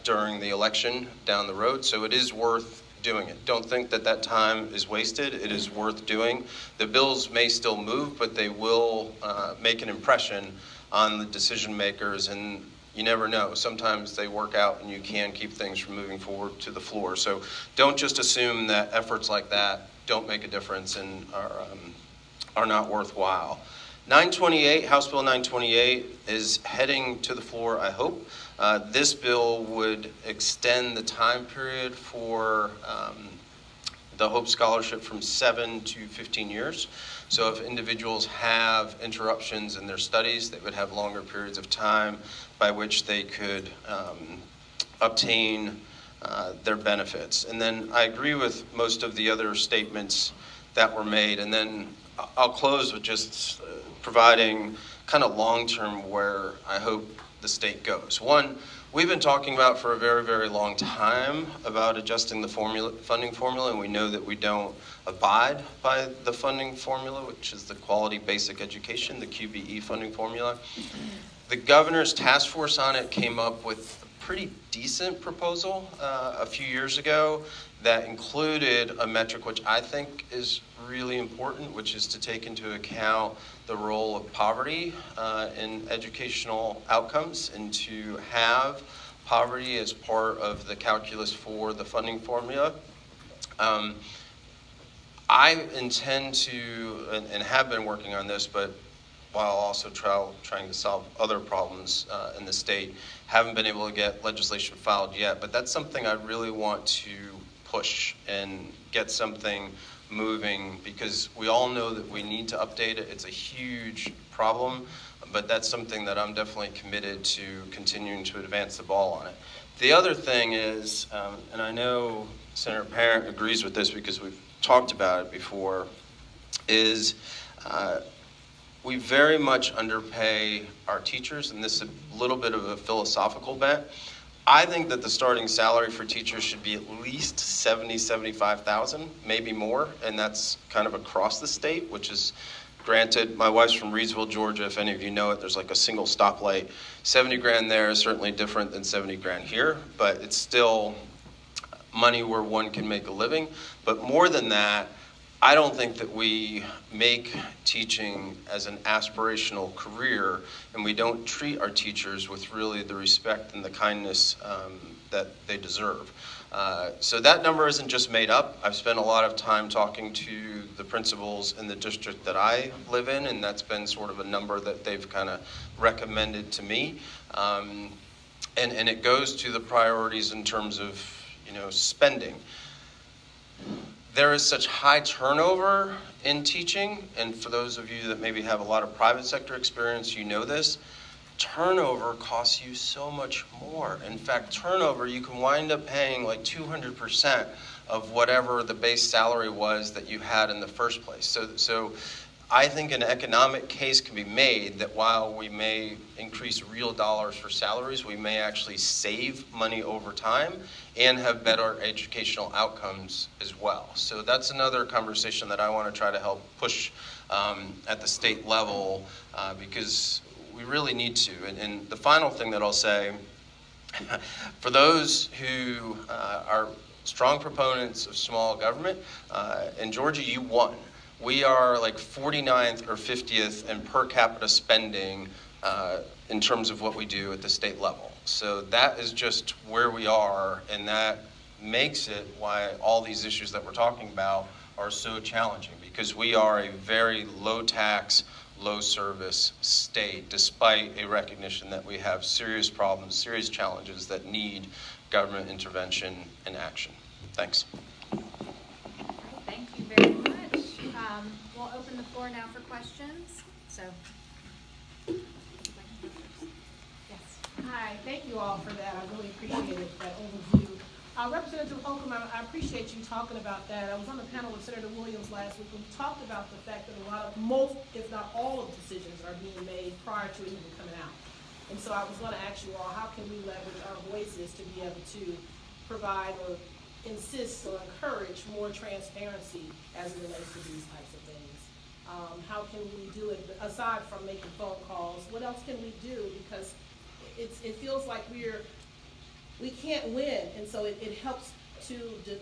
during the election down the road. So it is worth doing it. Don't think that that time is wasted. It is worth doing. The bills may still move, but they will make an impression on the decision makers, and you never know. Sometimes they work out and you can keep things from moving forward to the floor. So don't just assume that efforts like that don't make a difference and are not worthwhile. 928, House Bill 928 is heading to the floor, I hope. This bill would extend the time period for the Hope Scholarship from 7 to 15 years. So if individuals have interruptions in their studies, they would have longer periods of time by which they could obtain their benefits. And then I agree with most of the other statements that were made. And then I'll close with just providing kind of long-term where I hope the state goes. One, we've been talking about for a very, very long time about adjusting the funding formula, and we know that we don't abide by the funding formula, which is the Quality Basic Education, the QBE funding formula. The governor's task force on it came up with a pretty decent proposal a few years ago that included a metric which I think is really important, which is to take into account the role of poverty in educational outcomes, and to have poverty as part of the calculus for the funding formula. I intend to, and have been working on this, but while also trying to solve other problems in the state, haven't been able to get legislation filed yet, but that's something I really want to push and get something moving, because we all know that we need to update it. It's a huge problem, but that's something that I'm definitely committed to continuing to advance the ball on it. The other thing is, and I know Senator Parent agrees with this because we've talked about it before, is we very much underpay our teachers, and this is a little bit of a philosophical bet. I think that the starting salary for teachers should be at least $75,000, maybe more, and that's kind of across the state, which is granted. My wife's from Reedsville, Georgia. If any of you know it, there's like a single stoplight. 70 grand there is certainly different than 70 grand here, but it's still money where one can make a living. But more than that, I don't think that we make teaching as an aspirational career, and we don't treat our teachers with really the respect and the kindness that they deserve. So that number isn't just made up. I've spent a lot of time talking to the principals in the district that I live in, and that's been sort of a number that they've kind of recommended to me. And it goes to the priorities in terms of, spending. There is such high turnover in teaching, and for those of you that maybe have a lot of private sector experience, you know this. Turnover costs you so much more. In fact, turnover, you can wind up paying like 200% of whatever the base salary was that you had in the first place. So I think an economic case can be made that while we may increase real dollars for salaries, we may actually save money over time and have better educational outcomes as well. So that's another conversation that I want to try to help push at the state level because we really need to. And the final thing that I'll say, for those who are strong proponents of small government, in Georgia, you won. We are like 49th or 50th in per capita spending in terms of what we do at the state level. So that is just where we are, and that makes it why all these issues that we're talking about are so challenging, because we are a very low tax, low service state, despite a recognition that we have serious problems, serious challenges that need government intervention and action. Thanks. Thank you very much. We'll open the floor now for questions. So, yes. Hi, thank you all for that. I really appreciated that overview. Representative Holcomb, I appreciate you talking about that. I was on the panel with Senator Williams last week when we talked about the fact that most, if not all, of the decisions are being made prior to it even coming out. And so I was going to ask you all, how can we leverage our voices to be able to provide or insist or encourage more transparency as it relates to these types of things? How can we do it aside from making phone calls? What else can we do? Because it feels like we can't win, and so it helps to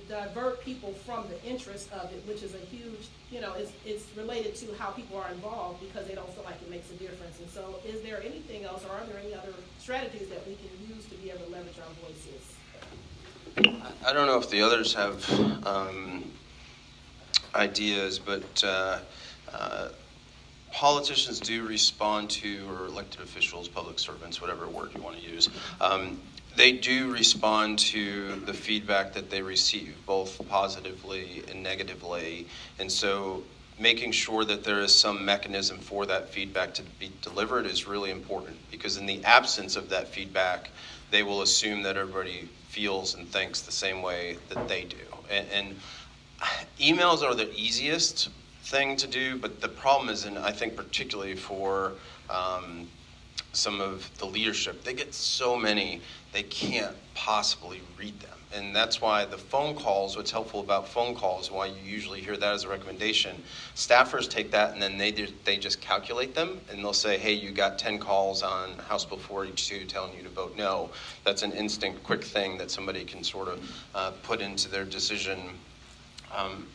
divert people from the interest of it, which is a huge, it's related to how people are involved because they don't feel like it makes a difference. And so is there anything else, or are there any other strategies that we can use to be able to leverage our voices? I don't know if the others have ideas, but politicians do respond to, or elected officials, public servants, whatever word you want to use, they do respond to the feedback that they receive, both positively and negatively. And so making sure that there is some mechanism for that feedback to be delivered is really important, because in the absence of that feedback, they will assume that everybody feels and thinks the same way that they do. And emails are the easiest thing to do, but the problem is, and I think particularly for some of the leadership, they get so many, they can't possibly read them. And that's why the phone calls, what's helpful about phone calls, why you usually hear that as a recommendation, staffers take that and then they just calculate them, and they'll say, hey, you got 10 calls on House Bill 482 telling you to vote no. That's an instant, quick thing that somebody can sort of put into their decision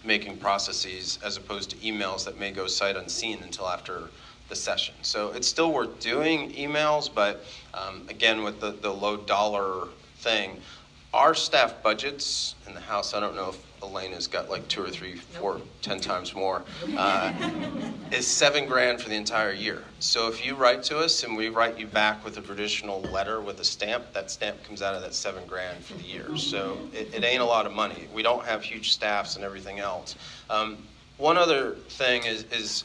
making processes, as opposed to emails that may go sight unseen until after the session. So it's still worth doing emails, but again, with the low dollar thing, our staff budgets in the House, I don't know if Elaine has got like 2 or 3, 4, 10 times more, is $7,000 for the entire year. So if you write to us and we write you back with a traditional letter with a stamp, that stamp comes out of that $7,000 for the year. So it ain't a lot of money. We don't have huge staffs and everything else. One other thing is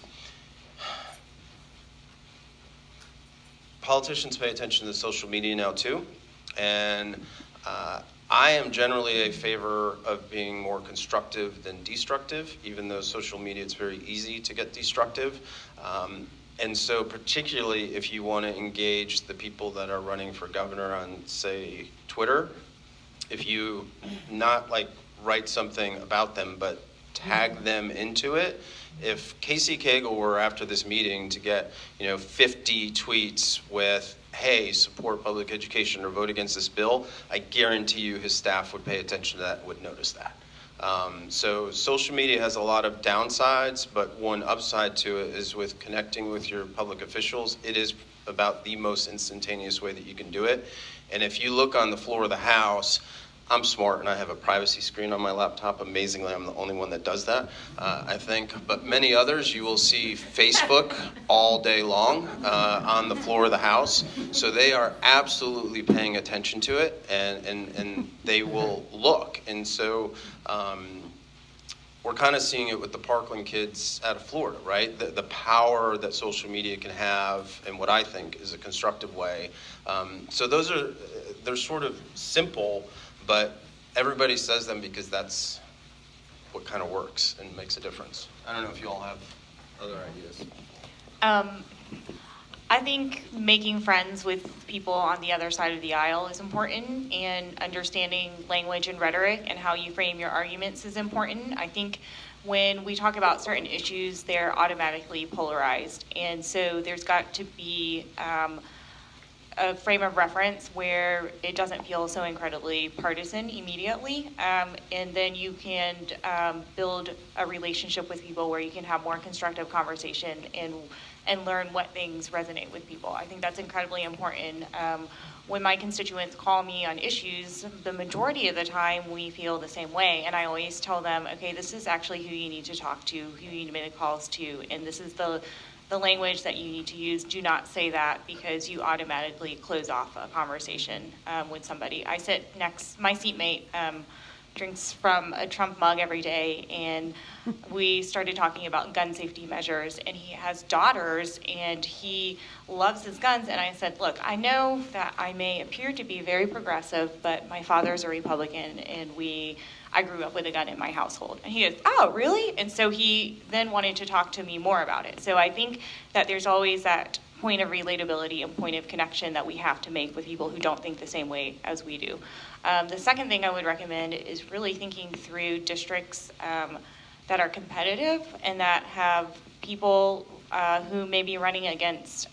politicians pay attention to social media now too, and I am generally a favor of being more constructive than destructive, even though social media, it's very easy to get destructive. And so particularly if you want to engage the people that are running for governor on, say, Twitter, if you not like write something about them, but tag them into it. If Casey Cagle were after this meeting to get 50 tweets with, hey, support public education or vote against this bill, I guarantee you his staff would pay attention to that and would notice that. So social media has a lot of downsides, but one upside to it is with connecting with your public officials. It is about the most instantaneous way that you can do it. And if you look on the floor of the House, I'm smart and I have a privacy screen on my laptop. Amazingly, I'm the only one that does that, I think. But many others, you will see Facebook all day long on the floor of the House. So they are absolutely paying attention to it, and they will look. And so we're kind of seeing it with the Parkland kids out of Florida, right? The power that social media can have in what I think is a constructive way. So they're sort of simple, but everybody says them because that's what kind of works and makes a difference. I don't know if you all have other ideas. I think making friends with people on the other side of the aisle is important, and understanding language and rhetoric and how you frame your arguments is important. I think when we talk about certain issues, they're automatically polarized, and so there's got to be a frame of reference where it doesn't feel so incredibly partisan immediately, and then you can build a relationship with people where you can have more constructive conversation and learn what things resonate with people. I think that's incredibly important. When my constituents call me on issues, the majority of the time we feel the same way, and I always tell them, okay, this is actually who you need to talk to, who you need to make calls to, and this is the language that you need to use. Do not say that, because you automatically close off a conversation with somebody. I sit next, my seatmate drinks from a Trump mug every day, and we started talking about gun safety measures, and he has daughters and he loves his guns, and I said, look, I know that I may appear to be very progressive, but my father's a Republican, and I grew up with a gun in my household. And he goes, oh, really? And so he then wanted to talk to me more about it. So I think that there's always that point of relatability and point of connection that we have to make with people who don't think the same way as we do. The second thing I would recommend is really thinking through districts that are competitive and that have people who may be running against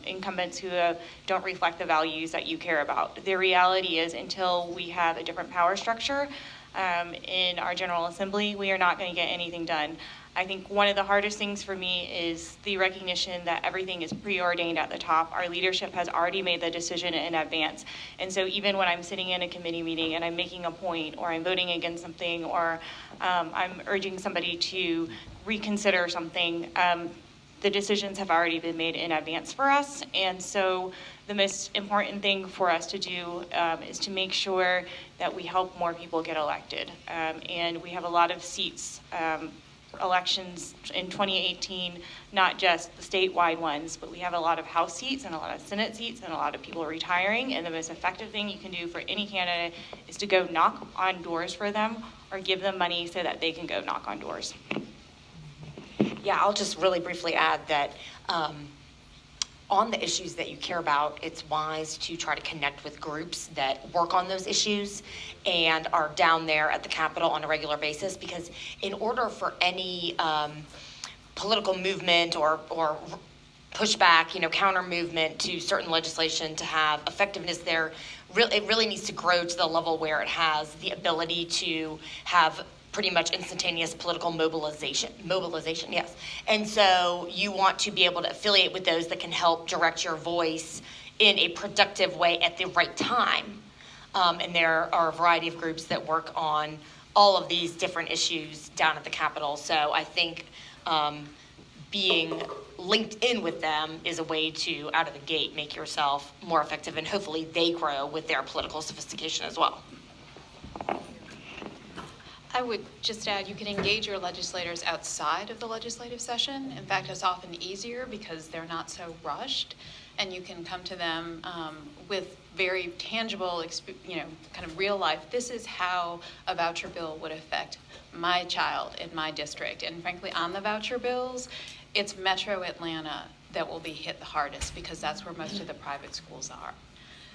incumbents who don't reflect the values that you care about. The reality is, until we have a different power structure in our General Assembly, we are not going to get anything done. I think one of the hardest things for me is the recognition that everything is preordained at the top. Our leadership has already made the decision in advance. And so even when I'm sitting in a committee meeting and I'm making a point, or I'm voting against something, or I'm urging somebody to reconsider something, the decisions have already been made in advance for us. And so the most important thing for us to do is to make sure that we help more people get elected. And we have a lot of seats, elections in 2018, not just the statewide ones, but we have a lot of House seats and a lot of Senate seats and a lot of people retiring. And the most effective thing you can do for any candidate is to go knock on doors for them or give them money so that they can go knock on doors. Yeah, I'll just really briefly add that on the issues that you care about, it's wise to try to connect with groups that work on those issues and are down there at the Capitol on a regular basis, because in order for any political movement or pushback, counter movement to certain legislation to have effectiveness there, it really needs to grow to the level where it has the ability to have pretty much instantaneous political mobilization, yes. And so you want to be able to affiliate with those that can help direct your voice in a productive way at the right time. And there are a variety of groups that work on all of these different issues down at the Capitol. So I think being linked in with them is a way to, out of the gate, make yourself more effective, and hopefully they grow with their political sophistication as well. I would just add, you can engage your legislators outside of the legislative session. In fact, it's often easier because they're not so rushed, and you can come to them with very tangible, kind of real life. This is how a voucher bill would affect my child in my district. And frankly, on the voucher bills, it's Metro Atlanta that will be hit the hardest, because that's where most of the private schools are.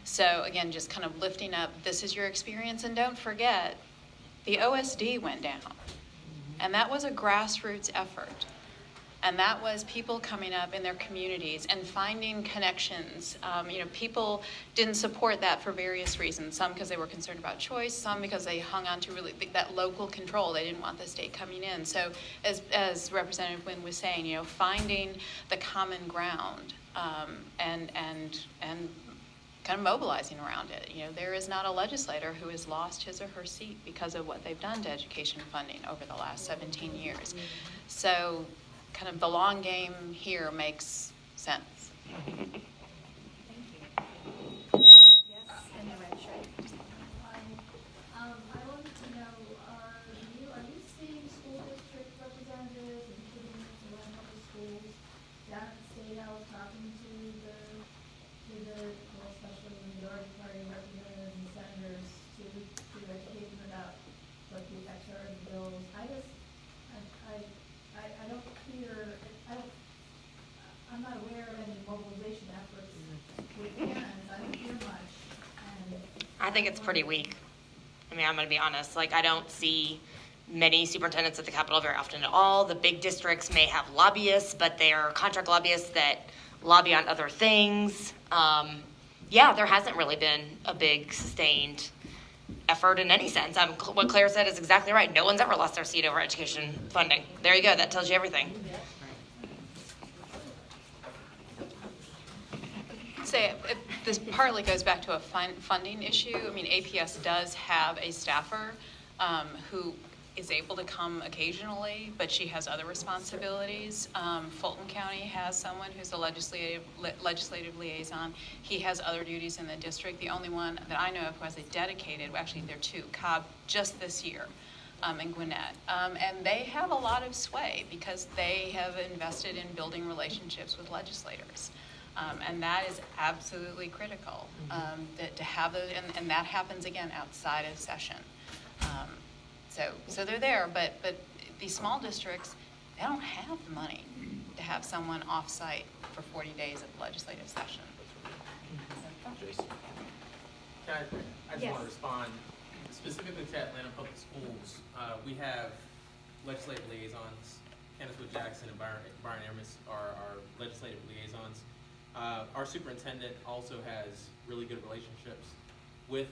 So again, just kind of lifting up, this is your experience, and don't forget, the OSD went down, and that was a grassroots effort. And that was people coming up in their communities and finding connections. People didn't support that for various reasons. Some because they were concerned about choice, some because they hung on to really that local control. They didn't want the state coming in. So as Representative Wynn was saying, finding the common ground and kind of mobilizing around it. There is not a legislator who has lost his or her seat because of what they've done to education funding over the last 17 years. So kind of the long game here makes sense. Thank you. Yes, in the red shirt. I wanted to know, are you seeing school district representatives, including the local schools, down at the State House talking to the especially the majority party representatives and senators to educate them about what the effects are of the bills? I don't hear, I'm not aware of any mobilization efforts with parents. I don't hear much. And I think it's pretty weak. I'm going to be honest. I don't see many superintendents at the Capitol very often at all. The big districts may have lobbyists, but they are contract lobbyists that lobby on other things. There hasn't really been a big sustained effort in any sense. What Claire said is exactly right. No one's ever lost their seat over education funding. There you go. That tells you everything. This partly goes back to a funding issue. APS does have a staffer who is able to come occasionally, but she has other responsibilities. Fulton County has someone who's a legislative liaison. He has other duties in the district. The only one that I know of who has a dedicated, actually there are two, Cobb just this year, and Gwinnett. And they have a lot of sway because they have invested in building relationships with legislators. And that is absolutely critical, to have those, and that happens again outside of session. So they're there, but these small districts, they don't have the money to have someone off-site for 40 days of legislative session. Jason? I just want to respond specifically to Atlanta Public Schools. We have legislative liaisons. Kenneth Wood Jackson and Byron Ermis are our legislative liaisons. Our superintendent also has really good relationships with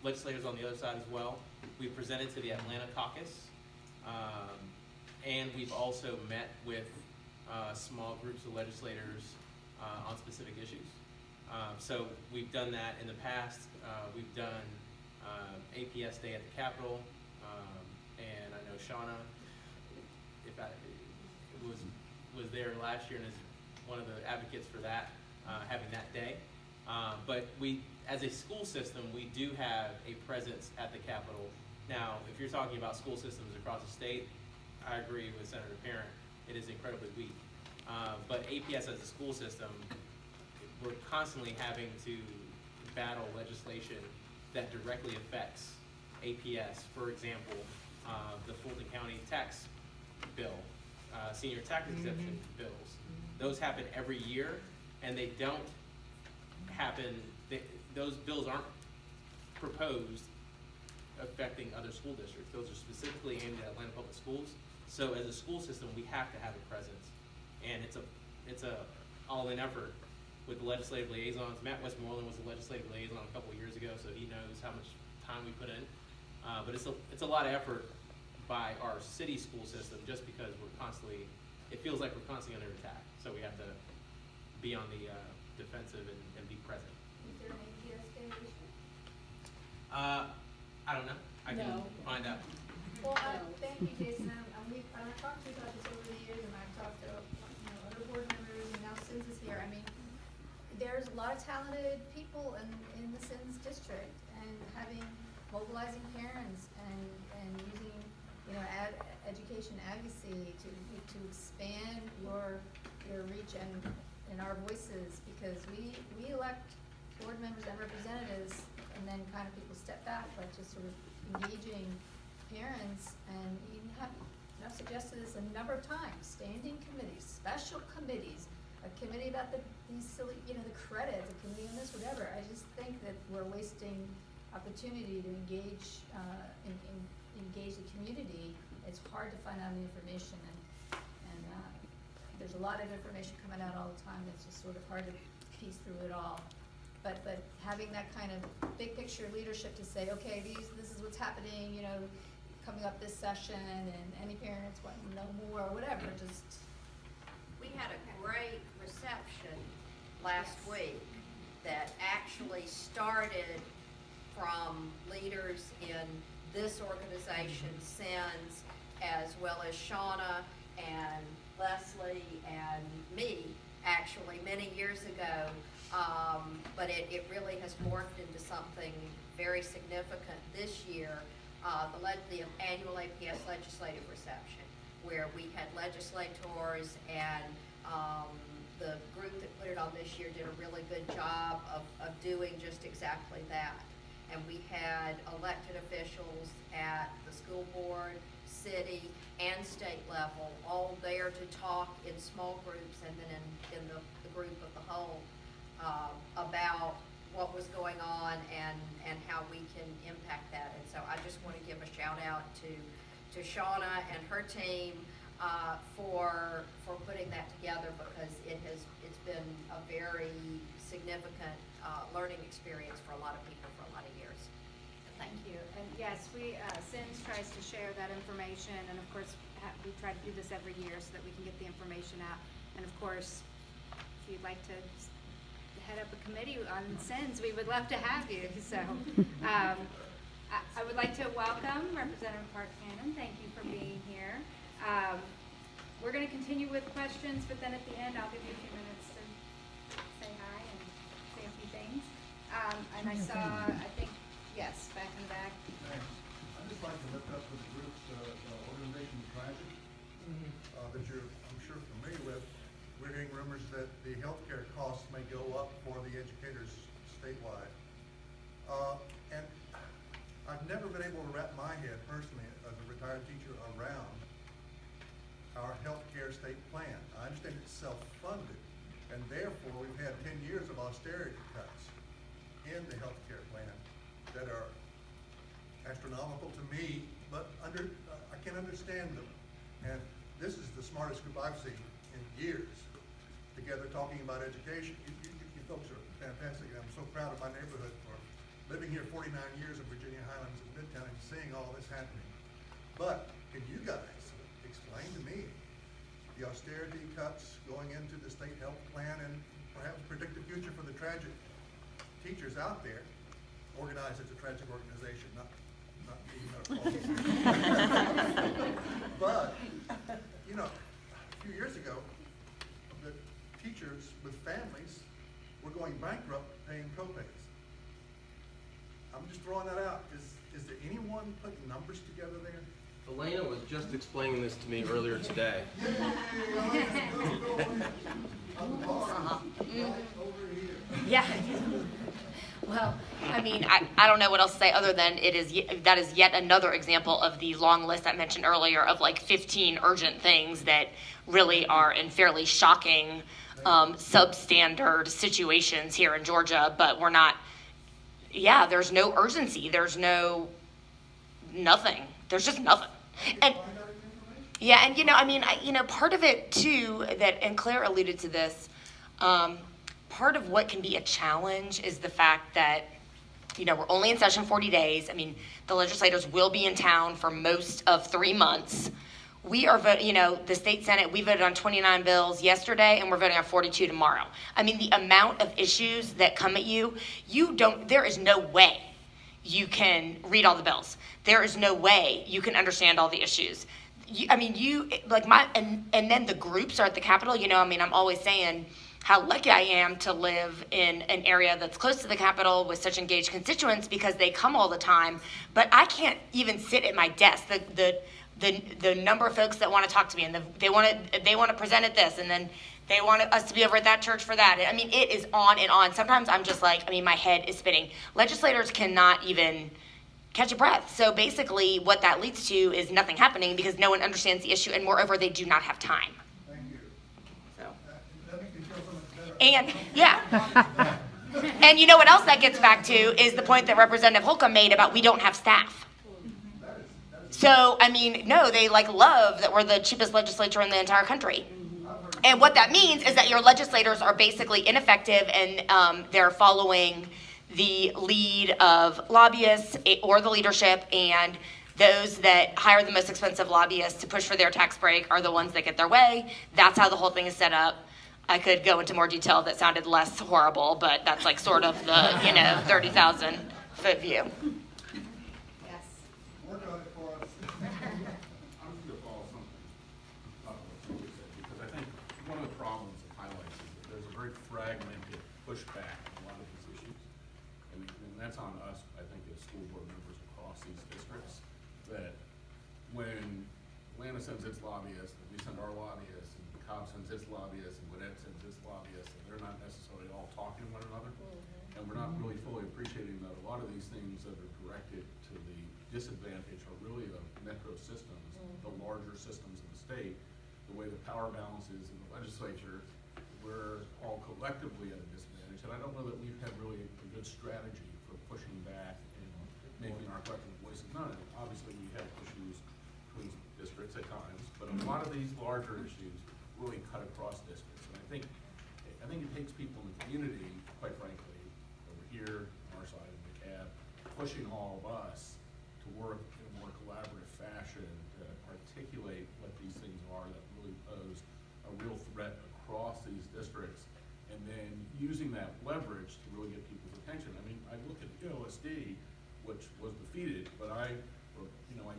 legislators on the other side as well. We presented to the Atlanta caucus And we've also met with small groups of legislators on specific issues. So we've done that in the past. We've done APS Day at the Capitol, and I know Shauna was there last year and is one of the advocates for that, having that day. But we, as a school system, we do have a presence at the Capitol. Now, if you're talking about school systems across the state, I agree with Senator Parent, it is incredibly weak. But APS as a school system, we're constantly having to battle legislation that directly affects APS. For example, the Fulton County tax bill, senior tax exemption bills. Those happen every year, and they don't happen, those bills aren't proposed affecting other school districts. Those are specifically aimed at Atlanta Public Schools. So as a school system, we have to have a presence, and it's a all-in effort with the legislative liaisons. Matt Westmoreland was a legislative liaison a couple of years ago, so he knows how much time we put in. But it's a lot of effort by our city school system, just because it feels like we're constantly under attack. So we have to be on the defensive and be present. Is there an APS day this year? I don't know. I can find out. Well, thank you, Jason. I've talked to you about this over the years, and I've talked to other board members, and now CINS is here. I mean, there's a lot of talented people in the CINS district, and mobilizing parents and using education advocacy to expand your reach and our voices, because we elect board members and representatives, and then kind of people step back, but just sort of engaging parents, and even I've suggested this a number of times, standing committees, special committees, a committee about these silly, the credits, a committee on this, whatever. I just think that we're wasting opportunity to engage the community. It's hard to find out the information, and there's a lot of information coming out all the time that's just sort of hard to piece through it all. But having that kind of big picture leadership to say, okay, this is what's happening, coming up this session, and any parents want to know more or whatever, just. We had a great reception last week that actually started from leaders in this organization, CINS, as well as Shauna and Leslie and me, actually, many years ago. But it really has morphed into something very significant this year, the annual APS legislative reception, where we had legislators, and the group that put it on this year did a really good job of doing just exactly that. And we had elected officials at the school board, city, and state level, all there to talk in small groups and then in the group of the whole about what was going on and how we can impact that. And so I just want to give a shout out to Shauna and her team for putting that together, because it's been a very significant learning experience for a lot of people for a lot of years. Thank you. And yes, CINS tries to share that information, and of course we try to do this every year so that we can get the information out. And of course, if you'd like to head up a committee on CINS, we would love to have you. So I would like to welcome Representative Park Cannon. Thank you for being here. We're going to continue with questions, but then at the end I'll give you a few minutes to say hi and say a few things. And I saw, I think, yes, back in the back. Thanks. I'd just like to lift up to the groups, the organization Tragic, that you're, I'm sure, familiar with. We're hearing rumors that the healthcare costs may go up for the educators statewide. And I've never been able to wrap my head personally as a retired teacher around our healthcare state plan. I understand it's self-funded, and therefore we've had 10 years of austerity cuts in the healthcare plan that are astronomical to me, but I can understand them. And this is the smartest group I've seen in years together talking about education. You folks are fantastic, and I'm so proud of my neighborhood for living here 49 years in Virginia Highlands and Midtown and seeing all this happening. But can you guys explain to me the austerity cuts going into the state health plan and perhaps predict the future for the tragic teachers out there, organized as a tragic organization, not but, you know, a few years ago, the teachers with families were going bankrupt paying co-pays. I'm just throwing that out. Is there anyone putting numbers together there? Elena was just explaining this to me earlier today. Yeah. Well, I mean, I don't know what else to say other than that is yet another example of the long list I mentioned earlier of like 15 urgent things that really are in fairly shocking substandard situations here in Georgia, but we're not, there's no urgency. There's nothing. There's just nothing. And and part of it too, and Claire alluded to this, part of what can be a challenge is the fact that, we're only in session 40 days. I mean, the legislators will be in town for most of 3 months. We are the state Senate, we voted on 29 bills yesterday, and we're voting on 42 tomorrow. I mean, the amount of issues that come at there is no way you can read all the bills. There is no way you can understand all the issues. And then the groups are at the Capitol. I'm always saying how lucky I am to live in an area that's close to the Capitol with such engaged constituents because they come all the time. But I can't even sit at my desk. The number of folks that want to talk to me, and they want to present at this, and then they want us to be over at that church for that. I mean, it is on and on. Sometimes I'm just like, my head is spinning. Legislators cannot even catch a breath. So basically what that leads to is nothing happening because no one understands the issue, and moreover, they do not have time. Thank you. So. That makes me feel so much better. And, and you know what else that gets back to is the point that Representative Holcomb made about we don't have staff. So, no, they love that we're the cheapest legislature in the entire country. And what that means is that your legislators are basically ineffective and they're following the lead of lobbyists or the leadership, and those that hire the most expensive lobbyists to push for their tax break are the ones that get their way. That's how the whole thing is set up. I could go into more detail that sounded less horrible, but that's sort of the, 30,000 foot view. Work on it for us. I'm just going to follow something up what you said, because I think one of the problems it highlights is that there's a very fragmented pushback on a lot of these issues. And that's on us, I think, as school board members across these districts, that when Atlanta sends its lobbyists, and we send our lobbyists, and Cobb sends its lobbyists, and Gwinnett sends its lobbyists, and they're not necessarily all talking to one another. And we're not really fully appreciating that a lot of these things that are directed to the disadvantage are really the metro systems, the larger systems of the state, the way the power balance is in the legislature, we're all collectively at a disadvantage. And I don't know that we've had really a good strategy for pushing back and making our collective voices known. Obviously, we have issues between districts at times, but a lot of these larger issues really cut across districts. And I think it takes people in the community, quite frankly, over here on our side of the cab, pushing all of us to work in a more collaborative fashion to articulate what these things are that really pose a real threat across these districts, and then using that leverage to really get people's attention. I look at OSD, which was defeated, but I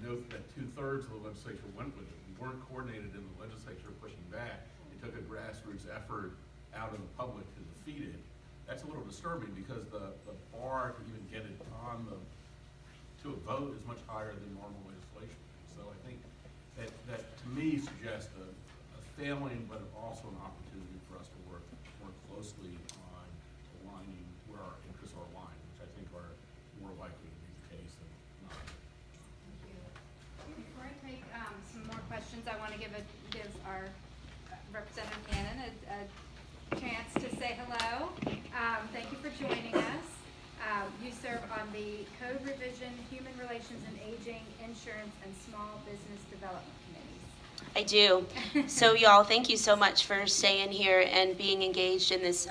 know that 2/3 of the legislature went with it. We weren't coordinated in the legislature pushing back. It took a grassroots effort out in the public to defeat it. That's a little disturbing because the bar to even get it on to a vote is much higher than normal legislation. So I think that to me suggests a failing, but also an opportunity for us to work more closely on aligning where our interests are aligned, which I think are more likely to be the case than not. Before I take some more questions, I want to give our Representative Gannon a chance to say hello. Thank you for joining us. You serve on the Code Revision, Human Relations and Aging, Insurance, and Small Business Development Committees. I do. So y'all, thank you so much for staying here and being engaged in this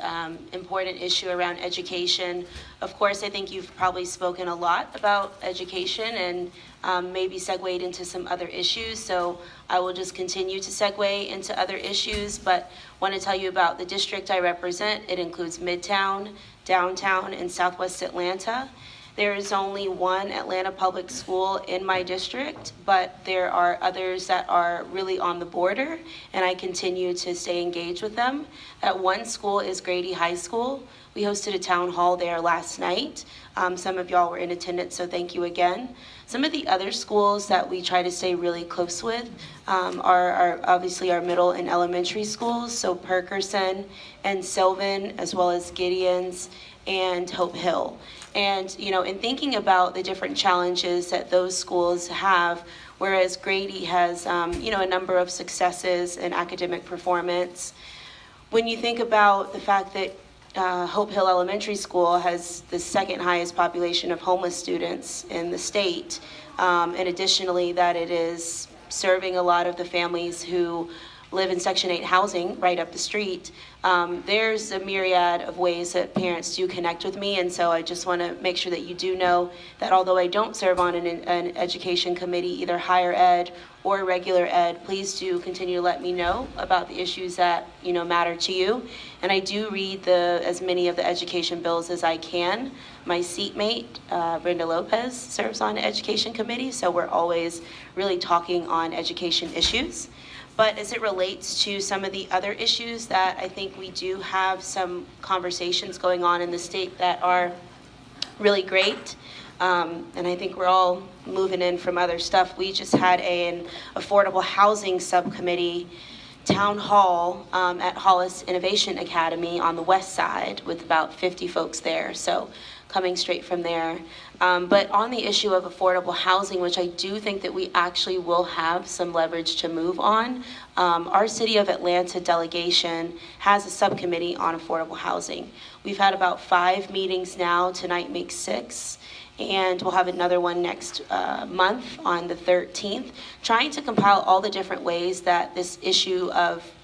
important issue around education. Of course, I think you've probably spoken a lot about education and maybe segued into some other issues. So I will just continue to segue into other issues, but want to tell you about the district I represent. It includes Midtown, Downtown, and Southwest Atlanta. There is only one Atlanta public school in my district, but there are others that are really on the border, and I continue to stay engaged with them. That one school is Grady High School. We hosted a town hall there last night. Some of y'all were in attendance, so thank you again. Some of the other schools that we try to stay really close with are obviously our middle and elementary schools, so Perkerson and Sylvan, as well as Gideon's and Hope Hill. And, you know, in thinking about the different challenges that those schools have, whereas Grady has, you know, a number of successes in academic performance, when you think about the fact that Hope Hill Elementary School has the second highest population of homeless students in the state, and additionally that it is serving a lot of the families who live in Section 8 housing right up the street, there's a myriad of ways that parents do connect with me, and so I just want to make sure that you do know that although I don't serve on an education committee, either higher ed or regular ed, please do continue to let me know about the issues that, you know, matter to you. And I do read as many of the education bills as I can. My seatmate, Brenda Lopez, serves on the education committee, so we're always really talking on education issues. But as it relates to some of the other issues that I think we do have some conversations going on in the state that are really great, and I think we're all moving in from other stuff. We just had an affordable housing subcommittee town hall at Hollis Innovation Academy on the west side with about 50 folks there, so coming straight from there. But on the issue of affordable housing, which I do think that we actually will have some leverage to move on, our City of Atlanta delegation has a subcommittee on affordable housing. We've had about 5 meetings now. Tonight makes 6. And we'll have another one next month on the 13th, trying to compile all the different ways that this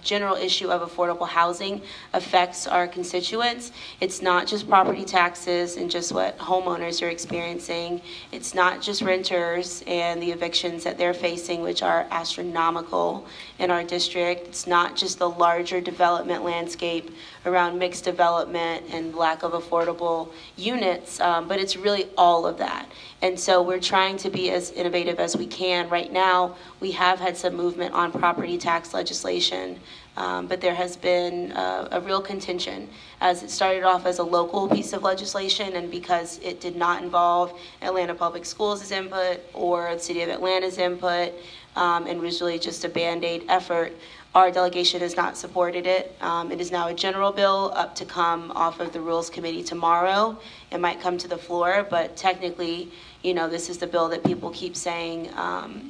general issue of affordable housing affects our constituents. It's not just property taxes and just what homeowners are experiencing. It's not just renters and the evictions that they're facing, which are astronomical in our district. It's not just the larger development landscape around mixed development and lack of affordable units, but it's really all of that. And so we're trying to be as innovative as we can. Right now, we have had some movement on property tax legislation, but there has been a real contention as it started off as a local piece of legislation, and because it did not involve Atlanta Public Schools' input or the City of Atlanta's input, and was really just a Band-Aid effort, our delegation has not supported it. It is now a general bill up to come off of the Rules Committee tomorrow. It might come to the floor, but technically, you know, this is the bill that people keep saying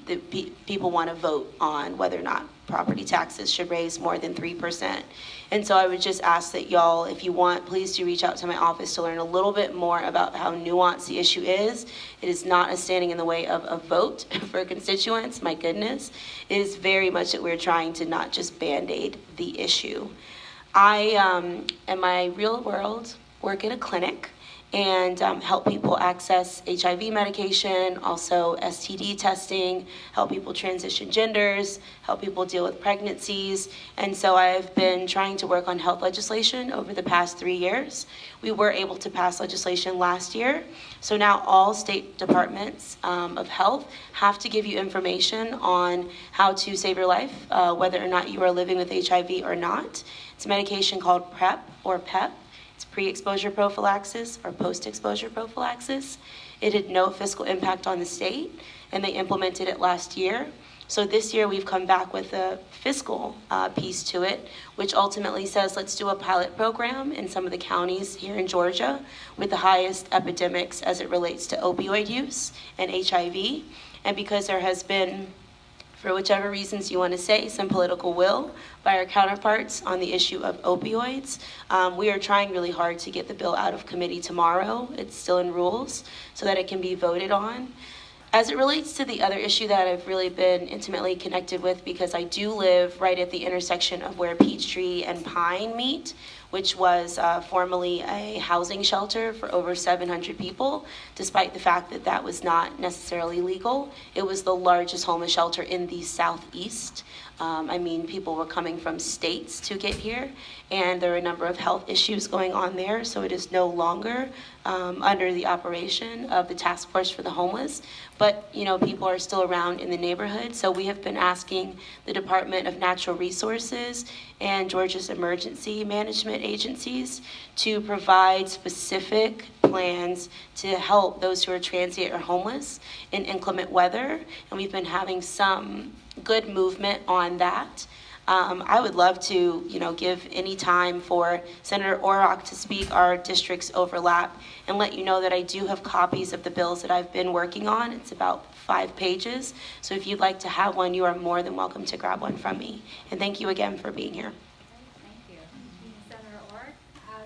that people want to vote on whether or not property taxes should raise more than 3%. And so I would just ask that y'all, if you want, please do reach out to my office to learn a little bit more about how nuanced the issue is. It is not a standing in the way of a vote for constituents, my goodness. It is very much that we're trying to not just Band-Aid the issue. I, in my real world, work at a clinic and help people access HIV medication, also STD testing, help people transition genders, help people deal with pregnancies. And so I've been trying to work on health legislation over the past 3 years. We were able to pass legislation last year. So now all state departments of health have to give you information on how to save your life, whether or not you are living with HIV or not. It's a medication called PrEP or PEP. Pre-exposure prophylaxis or post-exposure prophylaxis. It had no fiscal impact on the state, and they implemented it last year. So this year we've come back with a fiscal piece to it, which ultimately says let's do a pilot program in some of the counties here in Georgia with the highest epidemics as it relates to opioid use and HIV. And because there has been, for whichever reasons you want to say, some political will by our counterparts on the issue of opioids. We are trying really hard to get the bill out of committee tomorrow. It's still in rules so that it can be voted on. As it relates to the other issue that I've really been intimately connected with, because I do live right at the intersection of where Peachtree and Pine meet, which was formerly a housing shelter for over 700 people, despite the fact that that was not necessarily legal. It was the largest homeless shelter in the Southeast. I mean, people were coming from states to get here, and there were a number of health issues going on there, so it is no longer under the operation of the Task Force for the Homeless. But, you know, people are still around in the neighborhood, so we have been asking the Department of Natural Resources and Georgia's emergency management agencies to provide specific plans to help those who are transient or homeless in inclement weather, and we've been having some good movement on that. I would love to, you know, give any time for Senator Orrock to speak. Our districts overlap, and let you know that I do have copies of the bills that I've been working on. It's about 5 pages. So if you'd like to have one, you are more than welcome to grab one from me. And thank you again for being here. Thank you. Senator Orr,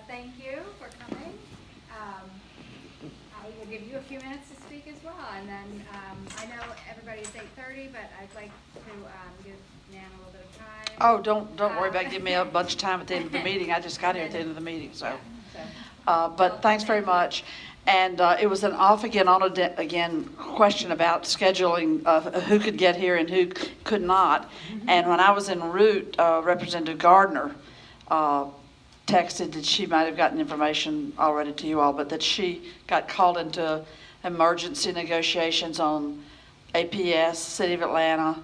thank you for coming. I will give you a few minutes to speak as well. And then I know everybody's 8:30, but I'd like to give Nan a little bit of time. Oh, don't worry about giving me a bunch of time at the end of the meeting. I just got here at the end of the meeting, so. But thanks very much. And it was an off-again, on-again question about scheduling who could get here and who could not. And when I was en route, Representative Gardner texted that she might have gotten information already to you all, but that she got called into emergency negotiations on APS, City of Atlanta,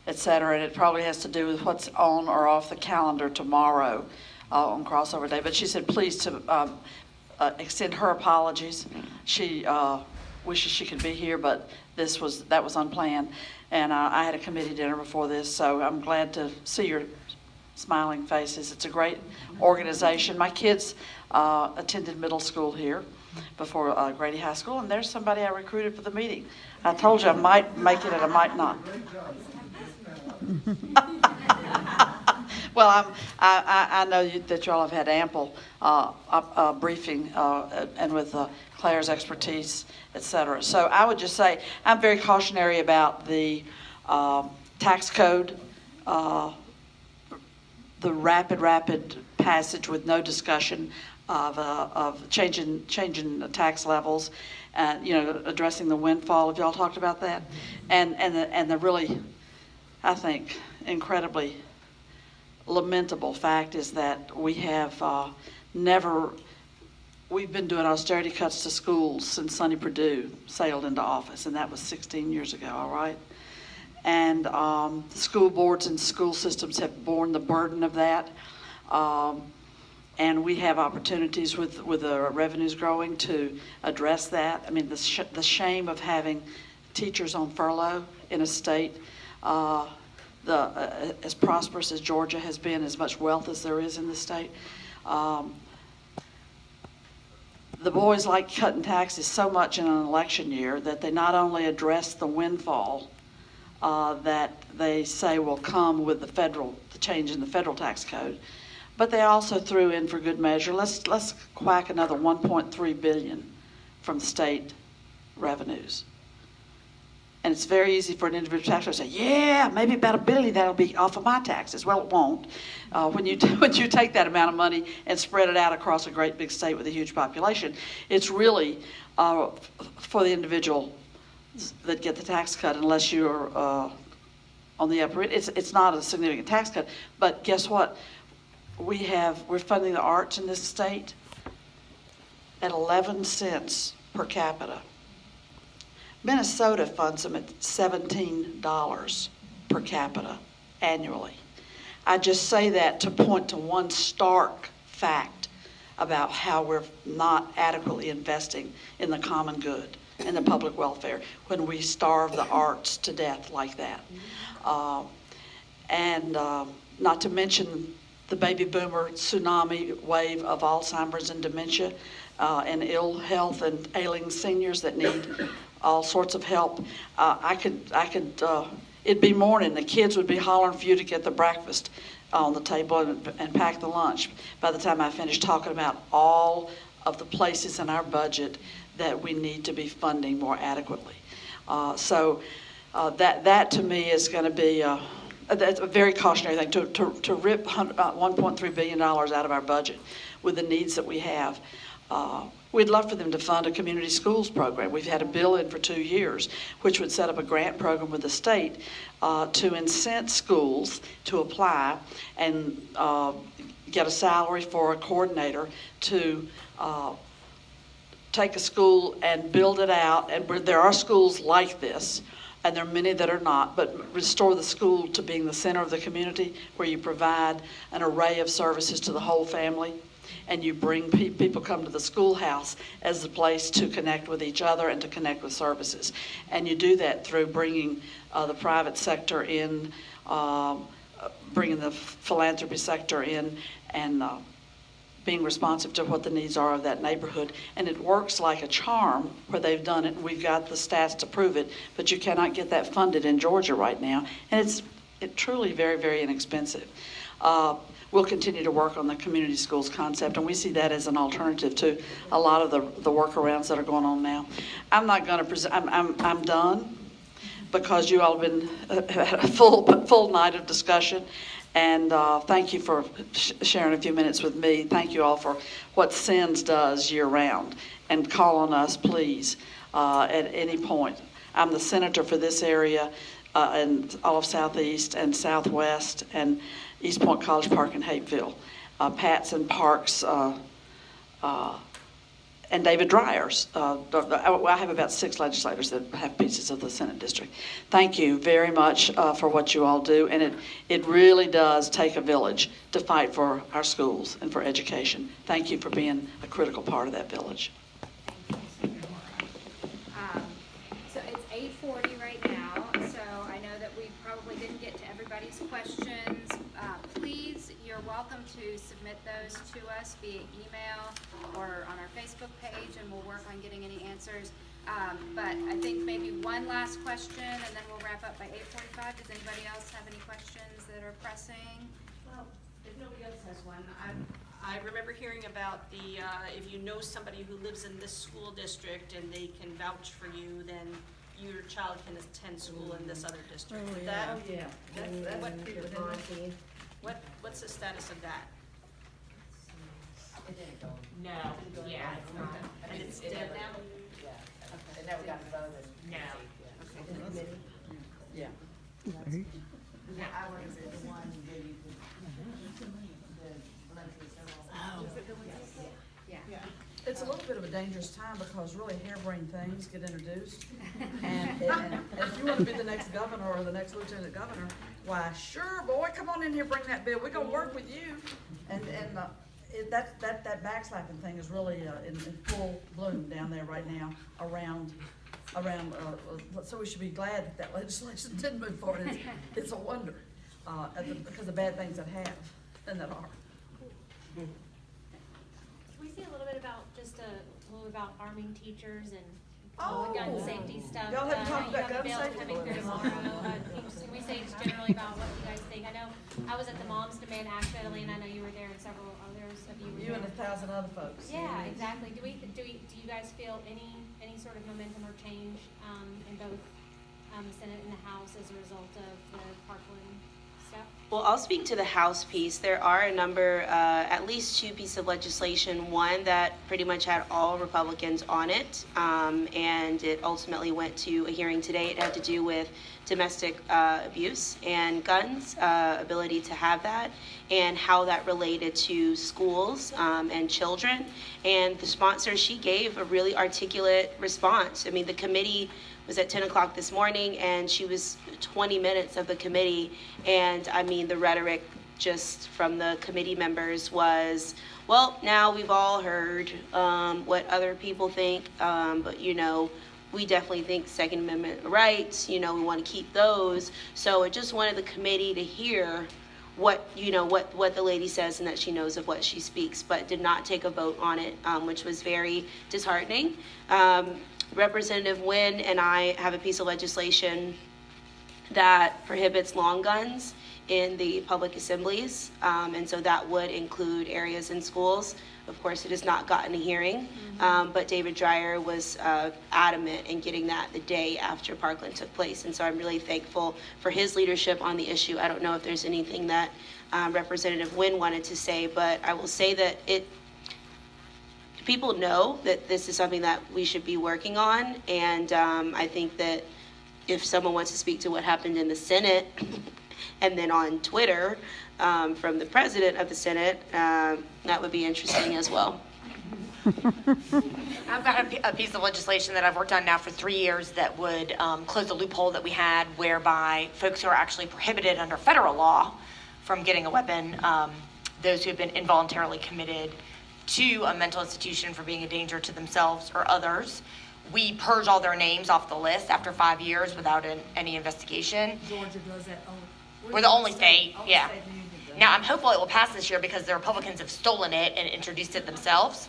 et cetera, and it probably has to do with what's on or off the calendar tomorrow on crossover day. But she said please to extend her apologies. She wishes she could be here, but that was unplanned. And I had a committee dinner before this, so I'm glad to see your smiling faces. It's a great organization. My kids attended middle school here before Grady High School, and there's somebody I recruited for the meeting. I told you I might make it and I might not. Well, I know that you all have had ample briefing and with Claire's expertise, et cetera. So I would just say I'm very cautionary about the tax code, the rapid passage with no discussion of changing the tax levels, addressing the windfall. Have y'all talked about that? And the really, I think, incredibly lamentable fact is that we have we've been doing austerity cuts to schools since Sonny Perdue sailed into office, and that was 16 years ago, all right? And the school boards and school systems have borne the burden of that. And we have opportunities with the revenues growing to address that. I mean, the shame of having teachers on furlough in a state as prosperous as Georgia has been, as much wealth as there is in the state. The boys like cutting taxes so much in an election year that they not only address the windfall that they say will come with the change in the federal tax code, but they also threw in for good measure, let's quack another $1.3 billion from state revenues. And it's very easy for an individual taxpayer to say, yeah, maybe about $1 billion that'll be off of my taxes. Well, it won't. When you take that amount of money and spread it out across a great big state with a huge population, it's really for the individual that get the tax cut, unless you're on the upper end. It's not a significant tax cut, but guess what? We're funding the arts in this state at 11 cents per capita. Minnesota funds them at $17 per capita annually. I just say that to point to one stark fact about how we're not adequately investing in the common good and the public welfare when we starve the arts to death like that. And not to mention the baby boomer tsunami wave of Alzheimer's and dementia and ill health and ailing seniors that need all sorts of help. It'd be morning, the kids would be hollering for you to get the breakfast on the table and pack the lunch by the time I finish talking about all of the places in our budget that we need to be funding more adequately. That to me is going to be that's a very cautionary thing to rip $1.3 billion out of our budget with the needs that we have. We'd love for them to fund a community schools program. We've had a bill in for 2 years, which would set up a grant program with the state to incent schools to apply and get a salary for a coordinator to take a school and build it out. And there are schools like this, and there are many that are not, but restore the school to being the center of the community, where you provide an array of services to the whole family, and you bring people come to the schoolhouse as the place to connect with each other and to connect with services. And you do that through bringing the private sector in, bringing the philanthropy sector in, and being responsive to what the needs are of that neighborhood. And it works like a charm where they've done it, and we've got the stats to prove it, but you cannot get that funded in Georgia right now. And it's truly very, very inexpensive. We'll continue to work on the community schools concept, and we see that as an alternative to a lot of the workarounds that are going on now. I'm not going to present, I'm done, because you all have been had a full night of discussion. And thank you for sharing a few minutes with me. Thank you all for what CINS does year-round. And call on us, please, at any point. I'm the senator for this area and all of Southeast and Southwest and East Point College Park and Hapeville. Pats and Parks and David Dryers. I have about 6 legislators that have pieces of the Senate district. Thank you very much for what you all do, and it really does take a village to fight for our schools and for education. Thank you for being a critical part of that village. So it's 8:40 right now, so I know that we probably didn't get to everybody's questions. Please, you're welcome to submit those to us via email or on our Facebook page, and we'll work on getting any answers. But I think maybe one last question, and then we'll wrap up by 8:45. Does anybody else have any questions that are pressing? Well, if nobody else has one, I remember hearing about the, if you know somebody who lives in this school district and they can vouch for you, then your child can attend school in this other district. Oh, That- yeah. What's the status of that? It didn't go. No, yeah, it's not. And it's dead now? Yeah. Okay. It never got voted. No. Okay. In the committee? Yeah. I was the one where you could, Yeah. It's a little bit of a dangerous time because really harebrained things get introduced. And if you want to be the next governor or the next lieutenant governor, why, sure, boy, come on in here, bring that bill. We're going to work with you. And that backslapping thing is really in full bloom down there right now around. So we should be glad that legislation didn't move forward. It's a wonder because of bad things that have and that are. Can we say a little bit about about arming teachers and gun safety stuff? Y'all have talked about gun You have a safety? bill coming through tomorrow. Can we say just generally about what you guys think? I know I was at the Moms Demand Action, Atlanta. I know you were there, and several others of you were there. You and 1,000 other folks. Yeah, exactly. Do you guys feel any sort of momentum or change in both the Senate and the House as a result of the Parkland stuff? Well, I'll speak to the House piece. There are a number, at least 2 pieces of legislation, one that pretty much had all Republicans on it, and it ultimately went to a hearing today. It had to do with domestic abuse and guns, ability to have that, and how that related to schools and children. And the sponsor, she gave a really articulate response. I mean, the committee was at 10 o'clock this morning, and she was 20 minutes of the committee. And I mean, the rhetoric just from the committee members was, well, now we've all heard what other people think, but we definitely think Second Amendment rights, we want to keep those. So I just wanted the committee to hear what the lady says and that she knows of what she speaks, but did not take a vote on it, which was very disheartening. Representative Nguyen and I have a piece of legislation that prohibits long guns in the public assemblies, and so that would include areas in schools. Of course, it has not gotten a hearing, but David Dreyer was adamant in getting that the day after Parkland took place. And so I'm really thankful for his leadership on the issue. I don't know if there's anything that Representative Wynn wanted to say, but I will say that people know that this is something that we should be working on. And I think that if someone wants to speak to what happened in the Senate and then on Twitter from the president of the Senate, that would be interesting as well. I've got a piece of legislation that I've worked on now for 3 years that would close the loophole that we had whereby folks who are actually prohibited under federal law from getting a weapon, those who have been involuntarily committed to a mental institution for being a danger to themselves or others, we purge all their names off the list after 5 years without any investigation. Georgia does that. We're the only state, yeah. Now, I'm hopeful it will pass this year because the Republicans have stolen it and introduced it themselves.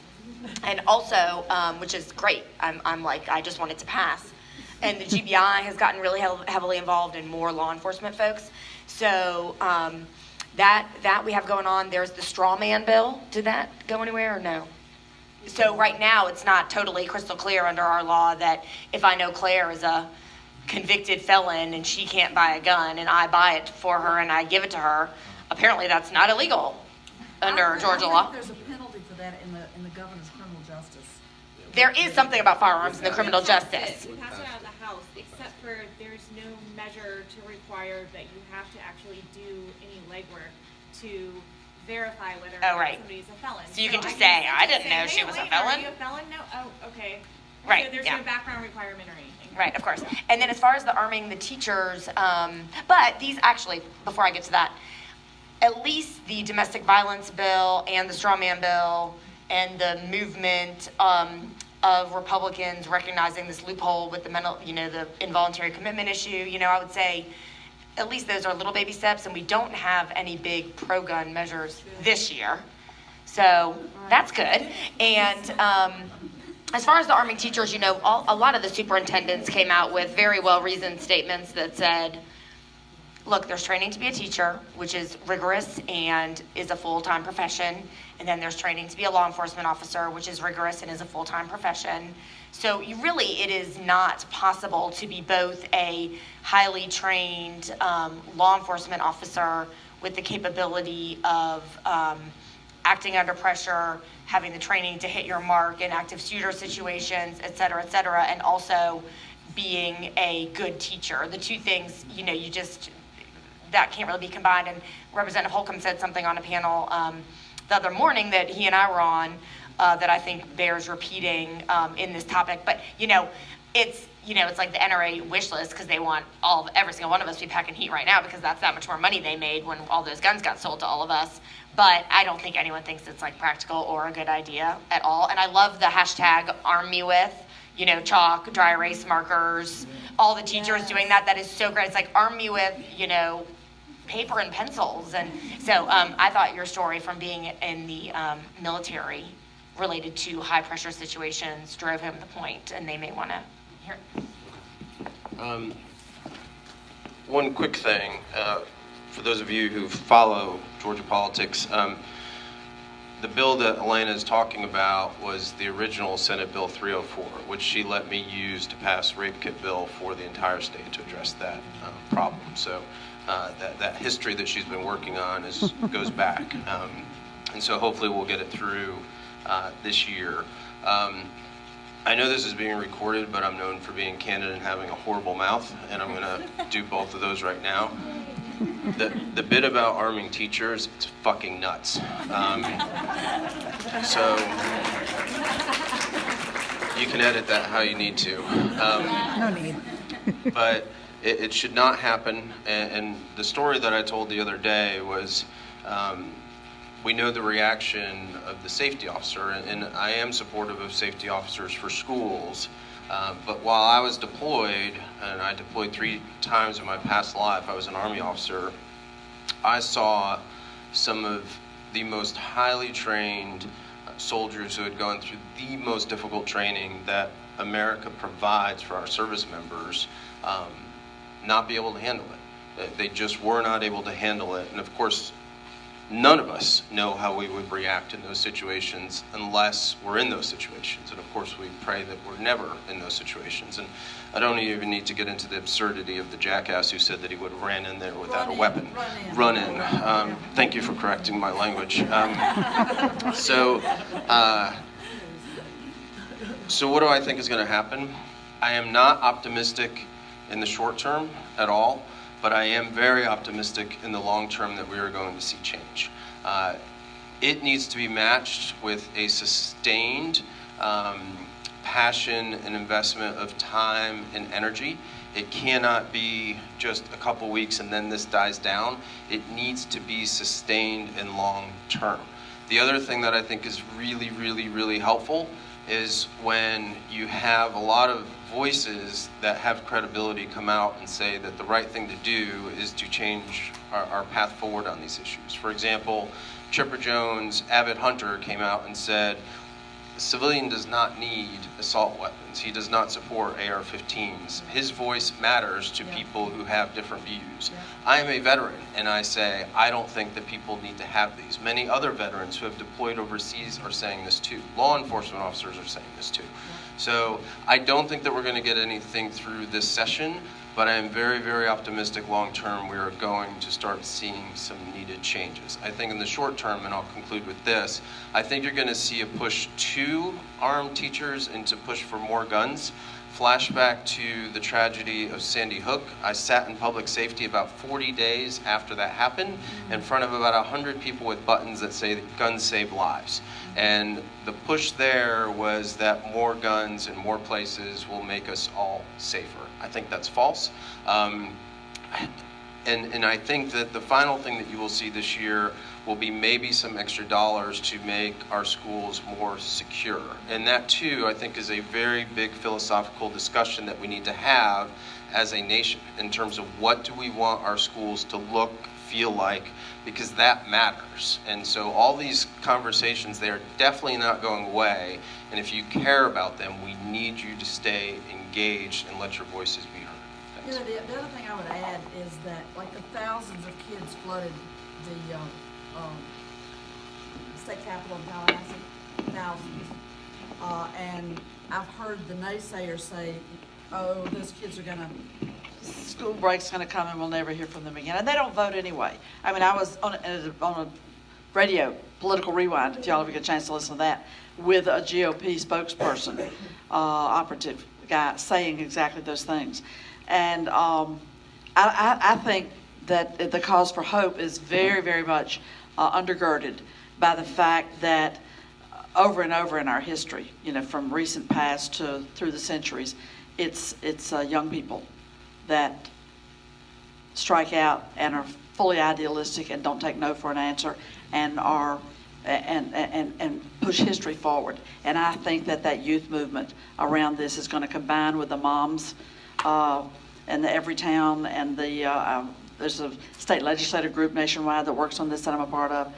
And also, which is great, I'm like, I just want it to pass. And the GBI has gotten really heavily involved in more law enforcement folks. So that we have going on. There's the straw man bill. Did that go anywhere or no? So right now, it's not totally crystal clear under our law that if I know Claire is a convicted felon and she can't buy a gun and I buy it for her and I give it to her, apparently that's not illegal under Georgia law. There's a penalty for that in the governor's criminal justice. There is something about firearms in the criminal justice. We passed it out of the House, except for there's no measure to require that you have to actually do any legwork to verify whether or not somebody's a felon. So you can just say, I didn't know she was a felon. Are you a felon? No? Oh, okay. Right, So there's no background requirement or anything. Right, of course. And then as far as the arming the teachers, but these actually, before I get to that, at least the domestic violence bill and the straw man bill and the movement of Republicans recognizing this loophole with the the involuntary commitment issue, I would say at least those are little baby steps, and we don't have any big pro-gun measures this year. So that's good. And as far as the arming teachers, a lot of the superintendents came out with very well-reasoned statements that said, look, there's training to be a teacher, which is rigorous and is a full-time profession. And then there's training to be a law enforcement officer, which is rigorous and is a full-time profession. So it is not possible to be both a highly trained law enforcement officer with the capability of acting under pressure, having the training to hit your mark in active shooter situations, et cetera, and also being a good teacher. The two things, that can't really be combined. And Representative Holcomb said something on a panel the other morning that he and I were on that I think bears repeating in this topic. But it's like the NRA wish list because they want every single one of us to be packing heat right now because that's that much more money they made when all those guns got sold to all of us. But I don't think anyone thinks it's like practical or a good idea at all. And I love the hashtag arm me with, chalk, dry erase markers, all the teachers doing that. That is so great. It's like arm me with, paper and pencils. And so I thought your story from being in the military related to high pressure situations drove home the point, and they may want to hear it. One quick thing, for those of you who follow Georgia politics, the bill that Elena is talking about was the original Senate Bill 304, which she let me use to pass rape kit bill for the entire state to address that problem. So that history that she's been working on goes back. And so hopefully we'll get it through this year. I know this is being recorded, but I'm known for being candid and having a horrible mouth, and I'm going to do both of those right now. The bit about arming teachers, it's fucking nuts. So you can edit that how you need to. No need. But it should not happen. And the story that I told the other day was we know the reaction of the safety officer, and I am supportive of safety officers for schools. But while I was deployed, and I deployed 3 times in my past life, I was an Army officer, I saw some of the most highly trained soldiers who had gone through the most difficult training that America provides for our service members not be able to handle it. They just were not able to handle it. And of course, none of us know how we would react in those situations unless we're in those situations. And of course, we pray that we're never in those situations. And I don't even need to get into the absurdity of the jackass who said that he would have ran in there without a weapon. Run in. Thank you for correcting my language. So what do I think is going to happen? I am not optimistic in the short term at all, but I am very optimistic in the long term that we are going to see change. It needs to be matched with a sustained passion and investment of time and energy. It cannot be just a couple weeks and then this dies down. It needs to be sustained and long term. The other thing that I think is really, really, really helpful is when you have a lot of voices that have credibility come out and say that the right thing to do is to change our path forward on these issues. For example, Chipper Jones, Abbott Hunter came out and said, the civilian does not need assault weapons. He does not support AR-15s. His voice matters to people who have different views. I am a veteran, and I say, I don't think that people need to have these. Many other veterans who have deployed overseas are saying this too. Law enforcement officers are saying this too. So I don't think that we're going to get anything through this session, but I am very, very optimistic long term we are going to start seeing some needed changes. I think in the short term, and I'll conclude with this, I think you're going to see a push to arm teachers and to push for more guns. Flashback to the tragedy of Sandy Hook. I sat in public safety about 40 days after that happened in front of about 100 people with buttons that say that guns save lives. And the push there was that more guns in more places will make us all safer. I think that's false. And I think that the final thing that you will see this year will be maybe some extra dollars to make our schools more secure. And that too, I think, is a very big philosophical discussion that we need to have as a nation in terms of what do we want our schools to look, feel like, because that matters. And so all these conversations, they are definitely not going away. And if you care about them, we need you to stay engaged and let your voices be heard. Thanks. You know, the other thing I would add is that, like, the thousands of kids flooded the state capitol in Tallahassee, thousands. And I've heard the naysayers say, oh, those kids are gonna, School break's gonna come and we'll never hear from them again. And they don't vote anyway. I mean, I was on a radio, Political Rewind, if y'all ever get a chance to listen to that, with a GOP spokesperson, operative guy, saying exactly those things. And I think that the cause for hope is very, very much undergirded by the fact that over and over in our history, you know, from recent past to through the centuries, it's young people that strike out and are fully idealistic and don't take no for an answer and are and push history forward. And I think that youth movement around this is going to combine with the moms and the Everytown and the there's a state legislative group nationwide that works on this that I'm a part of.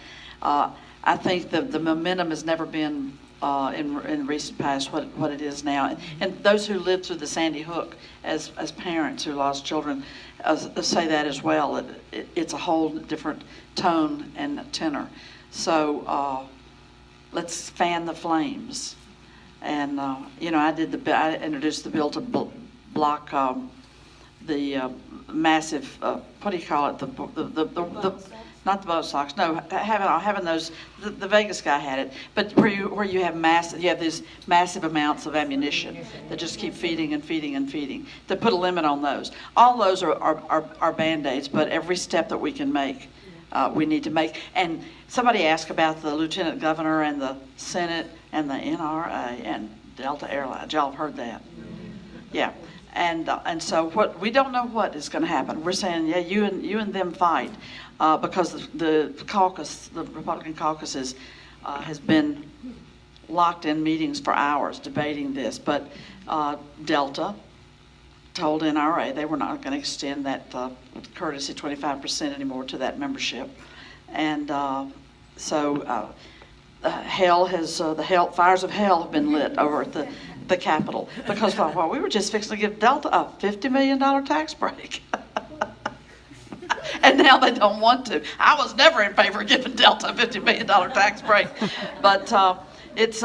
I think the momentum has never been in recent past what it is now. And those who lived through the Sandy Hook as parents who lost children say that as well. It's a whole different tone and tenor. So let's fan the flames. And you know, I introduced the bill to block the massive what do you call it, the not the boat stocks, no, having those, the Vegas guy had it, but where you have these massive amounts of ammunition that just keep feeding and feeding and feeding, to put a limit on those. All those are Band-Aids, but every step that we can make, we need to make. And somebody asked about the Lieutenant Governor and the Senate and the NRA and Delta Airlines. Y'all have heard that? Yeah. And so we don't know what is going to happen. We're saying, yeah, you and them fight, because the Republican caucus has been locked in meetings for hours debating this. But Delta told NRA they were not going to extend that courtesy 25% anymore to that membership, and so the fires of hell have been lit over at the Capitol, because we were just fixing to give Delta a $50 million tax break. and now they don't want to. I was never in favor of giving Delta a $50 million tax break, but it's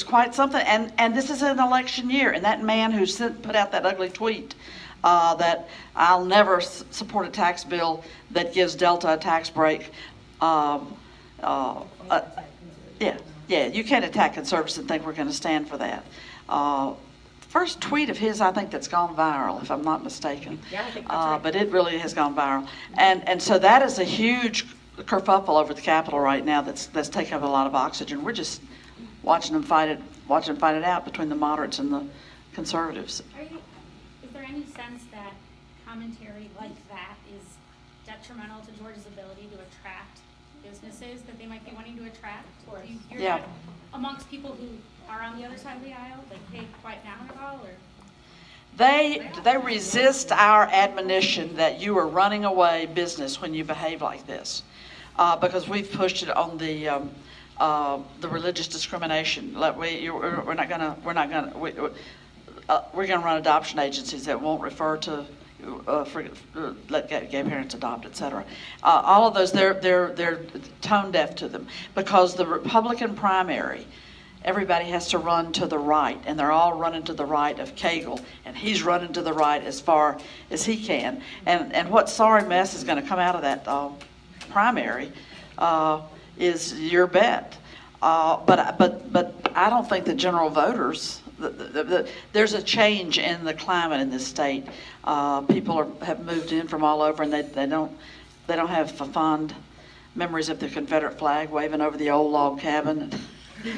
quite something. And this is an election year, and that man who put out that ugly tweet that I'll never support a tax bill that gives Delta a tax break. Yeah, you can't attack conservatives and think we're going to stand for that. First tweet of his, I think, that's gone viral, if I'm not mistaken. Yeah, I think that's right. But it really has gone viral. And so that is a huge kerfuffle over the Capitol right now that's taking up a lot of oxygen. We're just watching them fight it out between the moderates and the conservatives. Is there any sense that commentary like that is detrimental to Georgia's ability to attract businesses that they might be wanting to attract? Do you hear that amongst people who are on the other side of the aisle? Like, hey, quiet down at all? Or They resist our admonition that you are running away business when you behave like this, because we've pushed it on the religious discrimination. We're going to run adoption agencies that won't refer to let gay parents adopt, etc. All of those, they're tone deaf to them, because the Republican primary, everybody has to run to the right, and they're all running to the right of Cagle, and he's running to the right as far as he can. And what sorry mess is going to come out of that primary is your bet. But I don't think the general voters. There's a change in the climate in this state. People have moved in from all over, and they don't have fond memories of the Confederate flag waving over the old log cabin,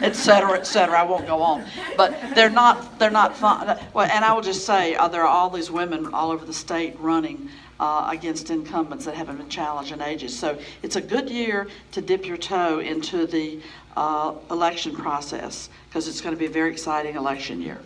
et cetera, et cetera. I won't go on, but they're not fun. Well, and I will just say there are all these women all over the state running against incumbents that haven't been challenged in ages. So it's a good year to dip your toe into the election process, because it's going to be a very exciting election year.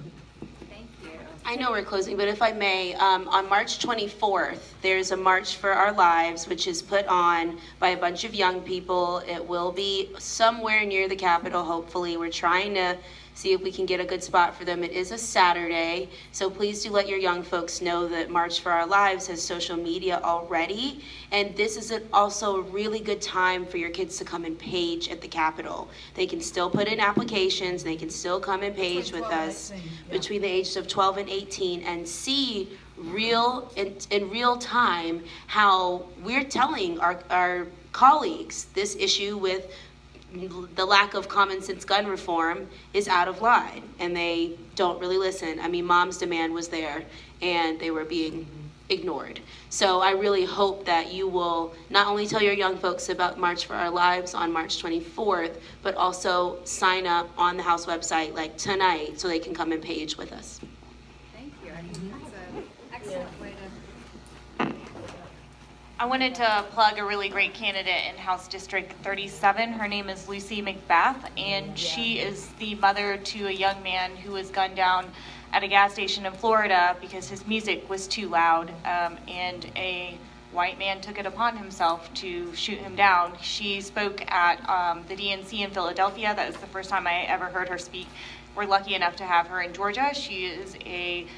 Thank you. I know we're closing, but if I may, on March 24th, there's a March for Our Lives, which is put on by a bunch of young people. It will be somewhere near the Capitol, hopefully. We're trying to see if we can get a good spot for them. It is a Saturday, so please do let your young folks know that March for Our Lives has social media already, and this is also a really good time for your kids to come and page at the Capitol. They can still put in applications, they can still come and page with us between the ages of 12 and 18 and see in real time how we're telling our colleagues this issue with the lack of common sense gun reform is out of line, and they don't really listen. I mean, Mom's Demand was there, and they were being ignored. So I really hope that you will not only tell your young folks about March for Our Lives on March 24th, but also sign up on the House website like tonight so they can come and page with us. Thank you. I think that's an excellent way to. I wanted to plug a really great candidate in House District 37. Her name is Lucy McBath, and she is the mother to a young man who was gunned down at a gas station in Florida because his music was too loud, and a white man took it upon himself to shoot him down. She spoke at the DNC in Philadelphia. That was the first time I ever heard her speak. We're lucky enough to have her in Georgia. She is a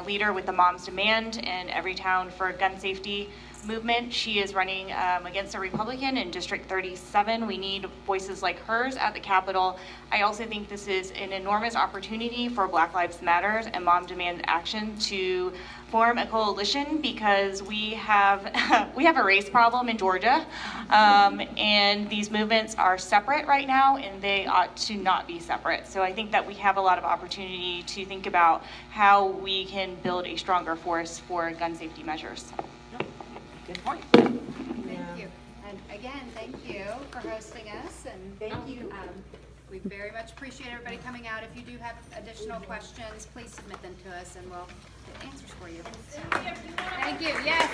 leader with the Mom's Demand in every town for gun safety movement. She is running against a Republican in District 37. We need voices like hers at the Capitol. I also think this is an enormous opportunity for Black Lives Matter and Mom Demand Action to form a coalition, because we have a race problem in Georgia, and these movements are separate right now, and they ought to not be separate. So I think that we have a lot of opportunity to think about how we can build a stronger force for gun safety measures. Good point. Thank you. And again, thank you for hosting us, and thank you. We very much appreciate everybody coming out. If you do have additional questions, please submit them to us, and we'll get answers for you. Thank you. Yes.